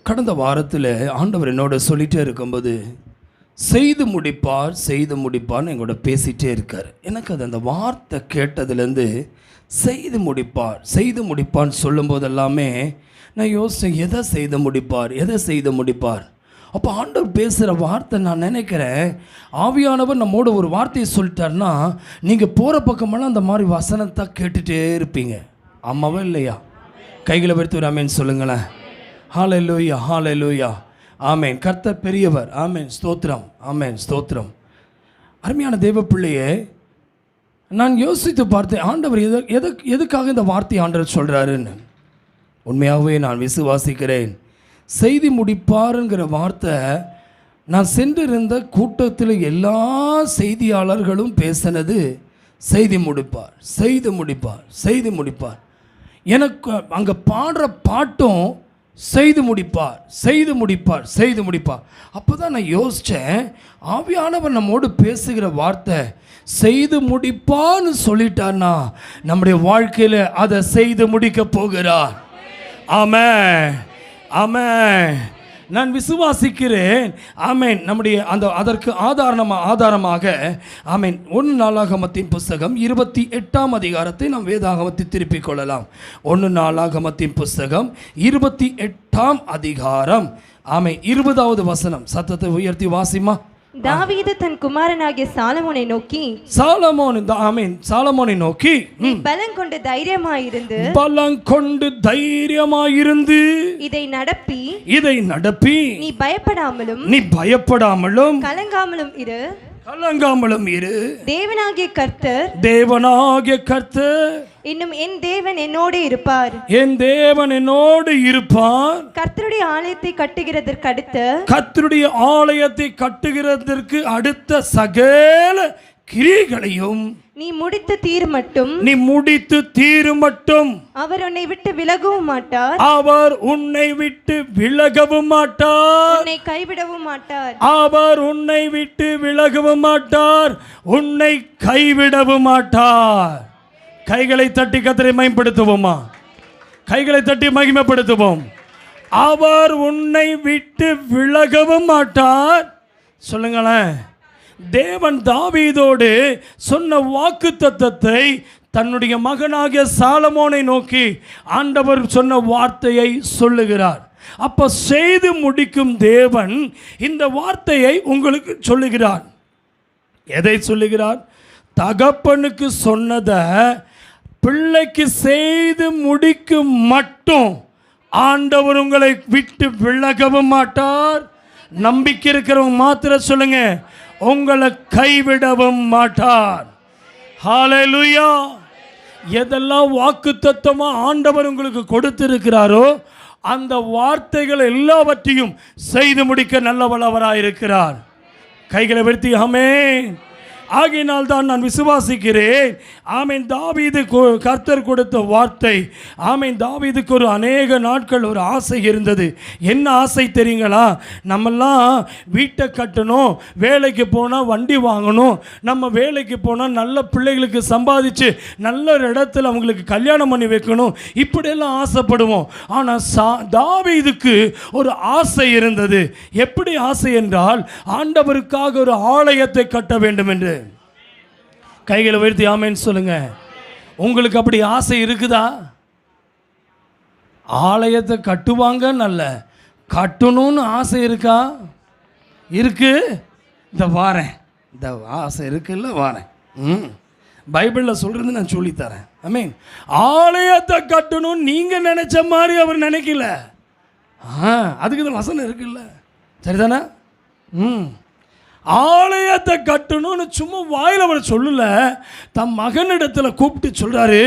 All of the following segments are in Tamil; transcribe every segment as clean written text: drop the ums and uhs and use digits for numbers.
கடந்த வாரத்தில் ஆண்டவர் என்னோட சொல்லிகிட்டே இருக்கும்போது செய்து முடிப்பார் செய்து முடிப்பார்னு எங்களோட பேசிகிட்டே இருக்கார். எனக்கு அது அந்த வார்த்தை கேட்டதுலேருந்து செய்து முடிப்பார்னு சொல்லும்போது எல்லாமே நான் யோசித்தேன், எதை செய்து முடிப்பார், எதை செய்து முடிப்பார். அப்போ ஆண்டவர் பேசுகிற வார்த்தை நான் நினைக்கிறேன், ஆவியானவர் நம்மோட ஒரு வார்த்தையை சொல்லிட்டார்னா நீங்கள் போகிற பக்கமெல்லாம் அந்த மாதிரி வசனத்தை கேட்டுகிட்டே இருப்பீங்க. ஆமாவா இல்லையா? கைகளை வைத்து ஒரு ஆமேன் சொல்லுங்களேன். ஹல்லேலூயா, ஹல்லேலூயா, ஆமேன். கர்த்தர் பெரியவர். ஆமேன், ஸ்தோத்திரம், ஆமேன், ஸ்தோத்திரம். அருமையான தேவ பிள்ளையே, நான் யோசித்து பார்த்தேன், ஆண்டவர் எதுக்காக இந்த வார்த்தை ஆண்டவர் சொல்கிறாருன்னு. உண்மையாகவே நான் விசுவாசிக்கிறேன். செய்தி முடிப்பாருங்கிற வார்த்தை நான் சென்றிருந்த கூட்டத்தில் எல்லா செய்தியாளர்களும் பேசினது செய்தி முடிப்பார், செய்து முடிப்பார், செய்து முடிப்பார். எனக்கு அங்கே பாடுற பாட்டும் செய்து முடிப்பார், செய்து முடிப்பார், செய்து முடிப்பார். அப்போ தான் நான் யோசித்தேன், ஆவியானவர் நம்மோடு பேசுகிற வார்த்தை செய்து முடிப்பான்னு சொல்லிட்டார்னா நம்முடைய வாழ்க்கையில் அதை செய்து முடிக்க போகிறார். ஆமென், ஆமென். நான் விசுவாசிக்கிறேன். ஆமேன். நம்முடைய அதற்கு ஆதாரமாக ஆமேன் 1 நாளாகமத்தின் புஸ்தகம் 28ஆம் அதிகாரத்தை நாம் வேதாகமத்தை திருப்பிக் கொள்ளலாம். 1 நாளாகமத்தின் புஸ்தகம் 28ஆம் அதிகாரம் ஆமேன் 20வது வசனம். சத்தத்தை உயர்த்தி வாசிமா. தாவீது தன் குமாரனாகிய சாலமோனை நோக்கி, சாலமோனை நோக்கி, நீ பலங்கொண்டு தைரியமாயிருந்து இதை நடப்பி நீ பயப்படாமலும் கலங்காமலும் இரு. தேவனாகிய கர்த்தர் இன்னும் என் தேவன் என்னோடு இருப்பார். கர்த்தருடைய ஆலயத்தை கட்டுகிறதற்கு அடுத்த சகல கிரியைகளையும் நீ முடித்து தீரும் மட்டும் அவர் உன்னை விட்டு விலகவும் மாட்டார், உன்னை கைவிடவும் மாட்டார், உன்னை கைவிடவும் மாட்டார். கைகளை தட்டி கர்த்தரை மகிமைப்படுத்துவோமா? கைகளை தட்டி மகிமைப்படுத்துவோம். அவர் உன்னை விட்டு விலகவும் மாட்டார். சொல்லுங்களேன். தேவன் தாவீதோடு சொன்ன வாக்குத்தத்தத்தை தன்னுடைய மகனாகிய சாலமோனை நோக்கி ஆண்டவர் சொன்ன வார்த்தையை சொல்லுகிறார். அப்ப செய்து முடிக்கும் தேவன் இந்த வார்த்தையை உங்களுக்கு சொல்லுகிறார். எதை சொல்லுகிறார்? தகப்பனுக்கு சொன்னதை பிள்ளைக்கு செய்து முடிக்கும் மட்டும் ஆண்டவர் உங்களை விட்டு விலகவும் மாட்டார். நம்பிக்கை இருக்கிறவங்க மாத்திரம் சொல்லுங்க, உங்களை கைவிடவும் மாட்டார். ஹல்லேலூயா. எதெல்லாம் வாக்குத்தத்தமா ஆண்டவர் உங்களுக்கு கொடுத்திருக்கிறாரோ அந்த வார்த்தைகள் எல்லாவற்றையும் செய்து முடிக்க நல்ல வல்லவராயிருக்கிறார். கைகளை உயர்த்தி ஆமென். ஆகையினால் தான் நான் விசுவாசிக்கிறேன். ஆமேன். தாவீது கர்த்தர் கொடுத்த வார்த்தை. ஆமேன். தாவீதுக்கு ஒரு அநேக நாட்கள் ஒரு ஆசை இருந்தது. என்ன ஆசை தெரியுங்களா? நம்மெல்லாம் வீட்டை கட்டணும், வேலைக்கு போனால் வண்டி வாங்கணும், நம்ம வேலைக்கு போனால் நல்ல பிள்ளைகளுக்கு சம்பாதிச்சு நல்ல ஒரு இடத்துல அவங்களுக்கு கல்யாணம் பண்ணி வைக்கணும், இப்படியெல்லாம் ஆசைப்படுவோம். ஆனால் தாவீதுக்கு ஒரு ஆசை இருந்தது. எப்படி ஆசை என்றால், ஆண்டவருக்காக ஒரு ஆலயத்தை கட்ட வேண்டும் என்று. கைகளை உயர்த்தி ஆமென் சொல்லுங்க. உங்களுக்கு அப்படி ஆசை இருக்குதா? ஆலயத்தை கட்டுவாங்க, நல்ல கட்டணும்னு ஆசை இருக்கா? இருக்கு. இந்த வாரேன், இந்த ஆசை இருக்குல்ல, வாரேன். பைபிளில் சொல்கிறது நான் சொல்லித்தரேன். ஆமென். ஆலயத்தை கட்டணும் நீங்கள் நினைச்ச மாதிரி அவர் நினைக்கல. அதுக்கு இந்த வசனம் இருக்குல்ல, சரிதானே? ஆலயத்தை கட்டணும்னு சும்மா வாயில் அவர் சொல்லல, தம் மகனிடத்தில் கூப்பிட்டு சொல்றாரு,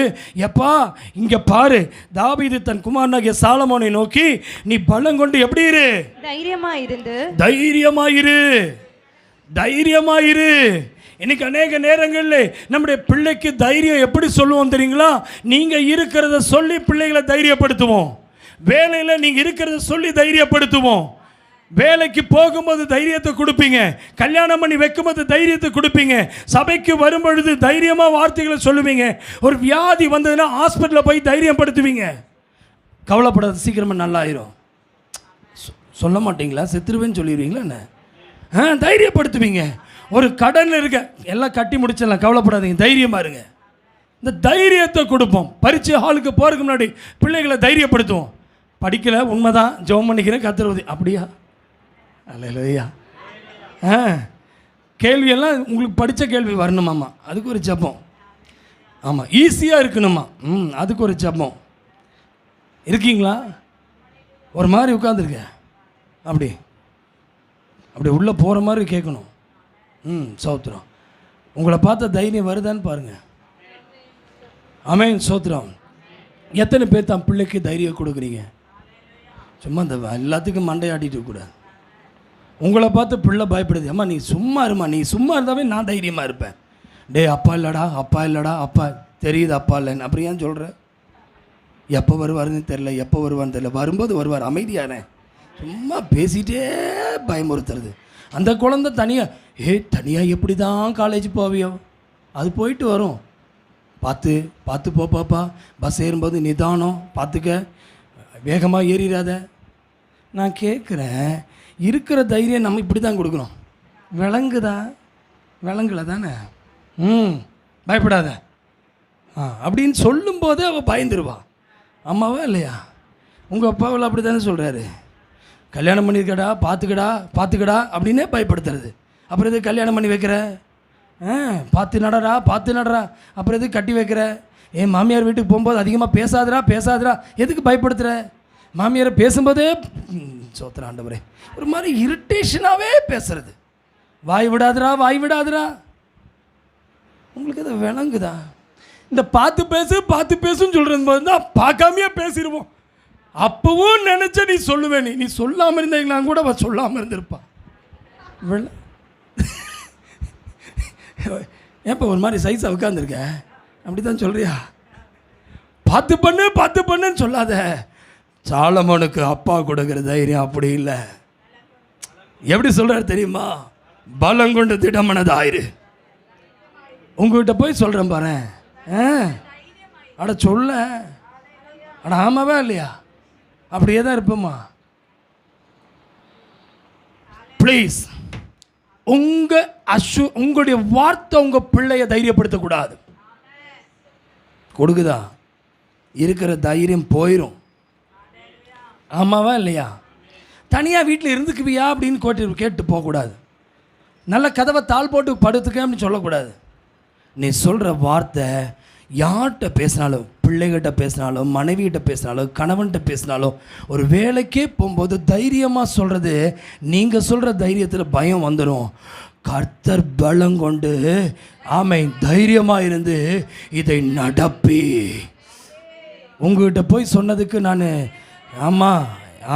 எப்பா இங்க பாரு, தாவீது தன் குமாரனாகிய சாலமோனை நோக்கி, நீ பலம் கொண்டு எப்படி இரு? தைரியமாயிரு. இன்னைக்கு அநேக நேரங்களில் நம்முடைய பிள்ளைக்கு தைரியம் எப்படி சொல்லுவோம் தெரியுங்களா? நீங்க இருக்கிறத சொல்லி பிள்ளைகளை தைரியப்படுத்துவோம். வேலையில் நீங்க இருக்கிறத சொல்லி தைரியப்படுத்துவோம். வேலைக்கு போகும்போது தைரியத்தை கொடுப்பீங்க, கல்யாணம் பண்ணி வைக்கும்போது தைரியத்தை கொடுப்பீங்க, சபைக்கு வரும்பொழுது தைரியமாக வார்த்தைகளை சொல்லுவீங்க, ஒரு வியாதி வந்ததுன்னா ஹாஸ்பிட்டலில் போய் தைரியப்படுத்துவீங்க. கவலைப்படாத, சீக்கிரமாக நல்லாயிரும். சொல்ல மாட்டீங்களா? செத்துருவேன்னு சொல்லிடுவீங்களா என்ன? தைரியப்படுத்துவீங்க. ஒரு கடன் இருக்க, எல்லாம் கட்டி முடிச்சிடலாம், கவலைப்படாதீங்க, தைரியமாக இருங்க. இந்த தைரியத்தை கொடுப்போம். பரீட்சை ஹாலுக்கு போகிறதுக்கு முன்னாடி பிள்ளைகளை தைரியப்படுத்துவோம். படிக்கலை, உண்மைதான், ஜெபம் பண்ணிக்கிறேன், கர்த்தர் உதவி. அப்படியா? அல்லேலூயா. கேள்வியெல்லாம் உங்களுக்கு படித்த கேள்வி வரணுமாம்மா, அதுக்கு ஒரு ஜெபம். ஆமாம், ஈஸியாக இருக்கணுமா, அதுக்கு ஒரு ஜெபம். இருக்கீங்களா? ஒரு மாதிரி உட்காந்துருக்க, அப்படி அப்படி உள்ளே போகிற மாதிரி கேட்கணும். சோத்திரம். உங்களை பார்த்த தைரியம் வருதான்னு பாருங்கள். ஆமென், சோத்திரம். எத்தனை பேர் தான் பிள்ளைக்கு தைரியம் கொடுக்குறீங்க? சும்மா இந்த எல்லாத்துக்கும் மண்டையாட்டிட்டு கூடாது. உங்களை பார்த்து பிள்ளை பயப்படுது. அம்மா நீ சும்மா இருமா, நீ சும்மா இருந்தாவே நான் தைரியமாக இருப்பேன். டே அப்பா இல்லைடா, அப்பா இல்லைடா, அப்பா தெரியுது அப்பா இல்லைன்னு. அப்புறம் ஏன் சொல்கிற? எப்போ வருவாருன்னு தெரில, எப்போ வருவான்னு தெரில, வரும்போது வருவார், அமைதியானே. சும்மா பேசிகிட்டே பயமுறுத்துறது. அந்த குழந்தை தனியாக தனியாக எப்படி தான் காலேஜ் போவியோ, அது போயிட்டு வரும். பார்த்து பார்த்து போ பாப்பா, பஸ் ஏறும்போது நிதானம் பார்த்துக்க, வேகமாக ஏறிடாத. நான் கேட்குறேன், இருக்கிற தைரியம் நம்ம இப்படி தான் கொடுக்குறோம். விளங்குதா? விளங்கலை தானே? பயப்படாத அப்படின்னு சொல்லும்போதே அவள் பயந்துருவா. அம்மாவா இல்லையா? உங்கள் அப்பாவில் அப்படி தானே சொல்கிறாரு, கல்யாணம் பண்ணியிருக்கடா, பார்த்துக்கடா அப்படின்னே பயப்படுத்துறது. அப்புறம் எதுக்கு கல்யாணம் பண்ணி வைக்கிற? பார்த்து நடடா, பார்த்து நடடா. அப்புறம் எதுக்கு கட்டி வைக்கிற? என் மாமியார் வீட்டுக்கு போகும்போது அதிகமாக பேசாதடா, எதுக்கு பயப்படுத்துகிற? மாமியாரை பேசும்போதே சோத்திர ஆண்டவரே, ஒரு மாதிரி இரிட்டேஷனாகவே பேசுறது. வாய் விடாதரா. உங்களுக்கு அதை விளங்குதா? இந்த பார்த்து பேசுன்னு சொல்கிறது போது தான் பார்க்காமையே பேசிடுவோம். அப்பவும் நினச்ச நீ சொல்லுவேன், நீ சொல்லாமல் இருந்தீங்களா கூட அவள் சொல்லாமல் இருந்திருப்பா. ஏன்ப்பா ஒரு மாதிரி சைஸாக உட்காந்துருக்க, அப்படி தான் சொல்கிறியா? பார்த்து பண்ணுன்னு சொல்லாத. சாலமோனுக்கு அப்பா கொடுக்குற தைரியம் அப்படி இல்லை. எப்படி சொல்கிறாரு தெரியுமா? பலங்கொண்டு திடமனதாயிரு. உங்ககிட்ட போய் சொல்கிறேன் பாரு, அட சொல்ல, அட ஆமாவா இல்லையா? அப்படியே தான் இருப்போம்மா. ப்ளீஸ், உங்களுடைய வார்த்தை உங்கள் பிள்ளைய தைரியப்படுத்தக்கூடாது. கொடுக்குதா? இருக்கிற தைரியம் போயிடும். ஆமாவா இல்லையா? தனியாக வீட்டில் இருந்துக்குவியா அப்படின்னு கேட்டு போகக்கூடாது. நல்ல கதவை தாள் போட்டு படுத்துக்க அப்படின்னு சொல்லக்கூடாது. நீ சொல்கிற வார்த்தை யார்கிட்ட பேசினாலும், பிள்ளைகிட்ட பேசினாலும், மனைவிகிட்ட பேசினாலும், கணவன்கிட்ட பேசினாலும், ஒரு வேலைக்கே போகும்போது தைரியமாக சொல்கிறது. நீங்கள் சொல்கிற தைரியத்தில் பயம் வந்துடும். கர்த்தர் பலம் கொண்டு ஆமென் தைரியமாக இருந்து இதை நடப்பி. உங்ககிட்ட போய் சொன்னதுக்கு நான்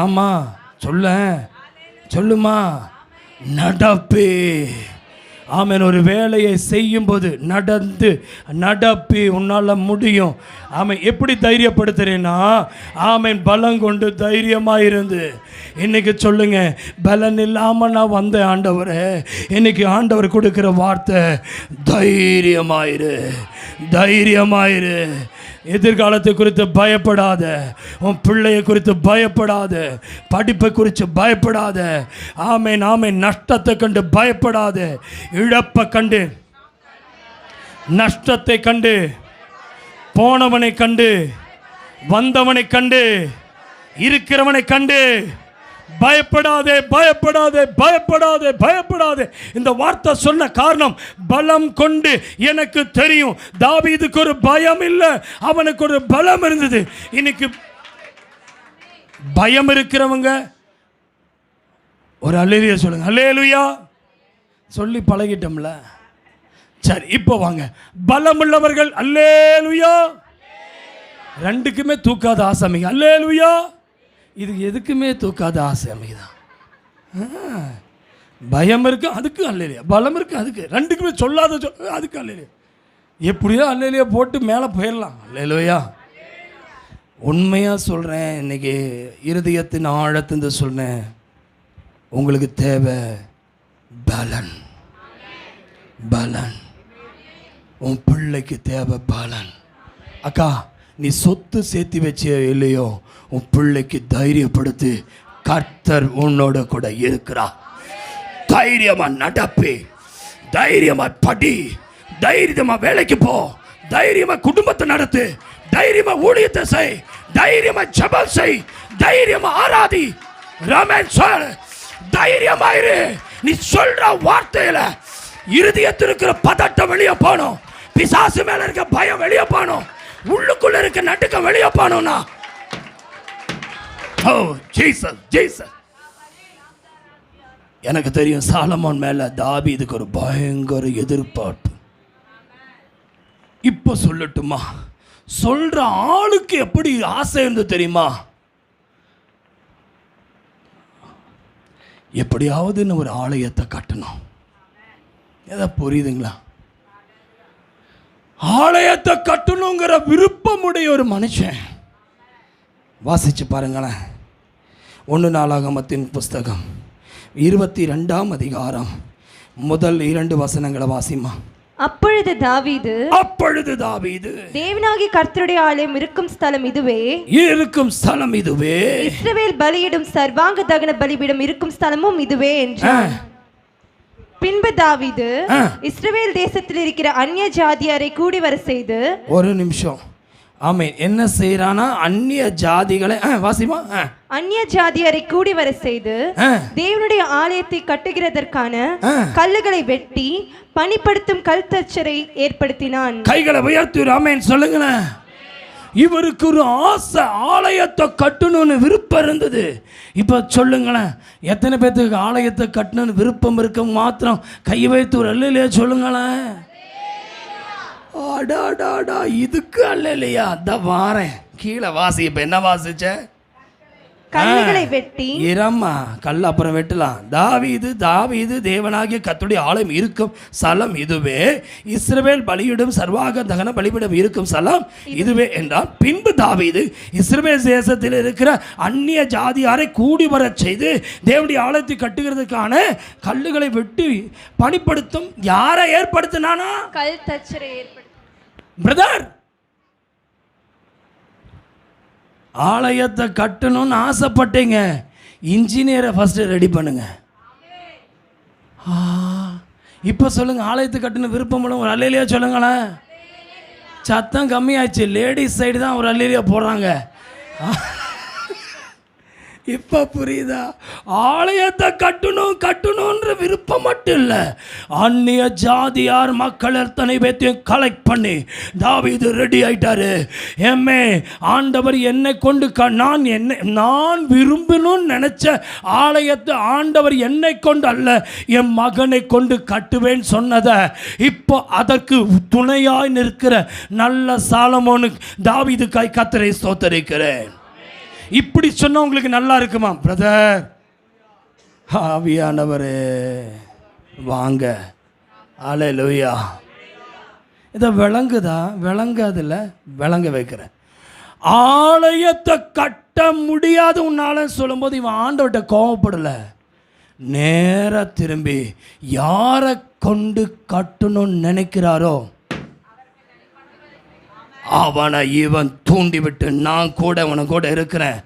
ஆமாம் சொல்லுமா நடப்பி. ஆமென். ஒரு வேலையை செய்யும்போது நடப்பி உன்னால் முடியும். ஆமென். எப்படி தைரியப்படுத்துறேன்னா, ஆமென் பலம் கொண்டு தைரியமாக இருந்து. இன்னைக்கு சொல்லுங்க, பலன் இல்லாமல் நான் வந்தேன் ஆண்டவரே. இன்னைக்கு ஆண்டவர் கொடுக்குற வார்த்தை தைரியமாயிரு. எதிர்காலத்தை குறித்து பயப்படாத, உன் பிள்ளையை குறித்து பயப்படாத, படிப்பை குறித்து பயப்படாத. ஆமென். நஷ்டத்தை கண்டு பயப்படாத, இழப்பை கண்டு, நஷ்டத்தை கண்டு, போனவனை கண்டு, வந்தவனை கண்டு, இருக்கிறவனை கண்டு பயப்படாதே. இந்த வார்த்தை சொன்ன காரணம், பலம் கொண்டு. எனக்கு தெரியும் தாவீதுக்கு ஒரு பயம் இல்லை, அவனுக்கு ஒரு பலம் இருந்தது. இன்னைக்கு பயம் இருக்கிறவங்க ஒரு அல்லேலூயா சொல்லுங்க. அல்லேலூயா சொல்லி பழகிட்டோம்ல. சரி, இப்போ வாங்க, பலம் உள்ளவர்கள் அல்லேலூயா. ரெண்டுக்குமே தூக்காத ஆசாமிங்க அல்லேலூயா. இது எதுக்குமே தூக்காத ஆசாமிதான். பயம் இருக்கு, அதுக்கு அல்லேலூயா. பலம் இருக்கு, அதுக்கு. ரெண்டுக்குமே சொல்லாத அதுக்கு அல்லேலூயா. எப்படியோ அல்லேலூயா போட்டு மேலே போயிடலாம். அல்லேலூயா. உண்மையாக சொல்கிறேன், இன்னைக்கு இருதயத்தின் ஆழத்திலிருந்து சொல்கிறேன், உங்களுக்கு தேவை பலன். உன் பிள்ளைக்கு தேவை பலன். அக்கா, நீ சொத்து சேர்த்து வச்சியோ இல்லையோ, உன் பிள்ளைக்கு தைரியப்படுத்து. கர்த்தர் உன்னோட கூட இருக்கிறார். தைரியமா நடப்பி, தைரியமா படி, தைரியமா வேலைக்கு போ, தைரியமா குடும்பத்தை நடத்து, தைரியமா ஊழியத்தை செய், தைரியமா ஜெபம் செய், தைரியமா ஆராதி. ரமேன் சொல், தைரியமாயிரு. நீ சொல்ற வார்த்தையில இருதயத்தில் இருக்கிற பதட்டம் வெளியே போகணும், பிசாசு மேல இருக்க பயம் வெளியே போகணும், உள்ளுக்குள்ள இருக்க நடுக்கம் வெளியே போகணும்னா ஜீசஸ் ஜீசஸ். எனக்கு தெரியும் சாலமோன் மேல தாவீதுக்கு ஒரு பயங்கர எதிர்பார்ப்பு. இப்போ சொல்லட்டுமா, சொல்ற ஆளுக்கு எப்படி ஆசை இருந்து தெரியுமா? எப்படியாவது ஒரு ஆலயத்தை கட்டணும். எதா புரியுதுங்களா? ஆலயத்தை கட்டணுங்கிற விருப்பமுடைய ஒரு மனுஷன். வாசிச்சு பாருங்களேன். 1 நாளாகமத்தின் புஸ்தகம் 22ஆம் அதிகாரம் முதல் 2 வசனங்களை வாசிமா. அப்பொழுது தாவீது தேவனாகிய கர்த்தருடைய ஆலயம் இருக்கும் ஸ்தலம் இதுவே, இஸ்ரவேல் பலியிடும் சர்வாங்க தகன பலிபீடம் இருக்கும் ஸ்தலமும் இதுவே என்றான். பின்பு தாவீது இஸ்ரவேல் தேசத்தில் இருக்கிற அந்நிய ஜாதியாரை கூடி வர செய்து. ஒரு நிமிஷம். ஆமென். என்ன செய்யறானா? அந்நிய ஜாதிகளை வாசிமா. அந்நிய ஜாதியாரை கூடி வர செய்து தேவனுடைய ஆலயத்தை கட்டுகிறதற்கான கல்லுகளை வெட்டி பணிப்படுத்தும் கல் தச்சரை ஏற்படுத்தினான். கைகளை உயர்த்தி ஆமென் சொல்லுங்களேன். இவருக்கு ஒரு ஆசை, ஆலயத்தை கட்டணும்னு விருப்பம் இருந்தது. இப்போ சொல்லுங்களேன், எத்தனை பேர்த்துக்கு ஆலயத்தை கட்டணும்னு விருப்பம் இருக்க மாத்திரம் கை வைத்து ஒரு அல்லையா சொல்லுங்களேன். அடாடாடா, இதுக்கு அல்லையா? அதான் வாரேன். கீழே வாசி. இப்போ என்ன வாசிச்ச? கல்லுகளை வெட்டி இரம்மா கல் அப்புறம் வெட்டலாம். தாவீது தேவனாகிய கர்த்தருடைய ஆலயம் இருக்கும் ஸ்தலம் இதுவே, இஸ்ரவேல் பலியிடும் சர்வாக தகன பலிபீடம் இருக்கும் ஸ்தலம் இதுவே என்றால். பின்பு தாவீது இஸ்ரவேல் தேசத்தில் இருக்கிற அந்நிய ஜாதியாரை கூடி வரச் செய்து தேவனுடைய ஆலயத்தை கட்டுகிறதுக்கான கல்லுகளை வெட்டி பணிப்படுத்தும் யாரை ஏற்படுத்தினானா? கல் தச்சரை ஏற்படுத்தி. பிரதர், ஆலயத்தை கட்டணும்னு ஆசைப்பட்டீங்க, இன்ஜினியரை ஃபஸ்ட்டு ரெடி பண்ணுங்க. இப்போ சொல்லுங்க, ஆலயத்தை கட்டணும் விருப்பம் ஒரு அல்லையிலையா சொல்லுங்களேன். சத்தம் கம்மியாச்சு. லேடிஸ் சைடு தான் ஒரு அல்லையிலையா போடுறாங்க. இப்போ புரியுதா? ஆலயத்தை கட்டணுன்ற விருப்பம் மட்டும் இல்லை, அந்நிய ஜாதியார் மக்கள் எத்தனை பேர்த்தையும் கலெக்ட் பண்ணி தாவீது ரெடி ஆயிட்டாரு. ஏமே, ஆண்டவர் என்னை கொண்டு நான் விரும்பணும்னு நினைச்ச ஆலயத்தை ஆண்டவர் என்னை கொண்டு அல்ல, என் மகனை கொண்டு கட்டுவேன்னு சொன்னதை இப்போ அதற்கு துணையாய் நிற்கிற நல்ல சாலமோனுக்கு தாவீதுக்காய் கர்த்தரை ஸ்தோத்திரிக்கிறேன். இப்படி சொன்னா உங்களுக்கு நல்லா இருக்குமா? பிரதர், ஆவியானவரே வாங்க. அல்லேலூயா. இதை விளங்குதா? விளங்காதுல்ல, விளங்க வைக்கிறேன். ஆலயத்தை கட்ட முடியாது உன்னால சொல்லும்போது இவன் ஆண்டவர்கிட்ட கோவப்படலை. நேரா திரும்பி யாரை கொண்டு கட்டணும்னு நினைக்கிறாரோ அவனை இவன் தூண்டிவிட்டு, நான் கூட உனக்கூட இருக்கிறேன்,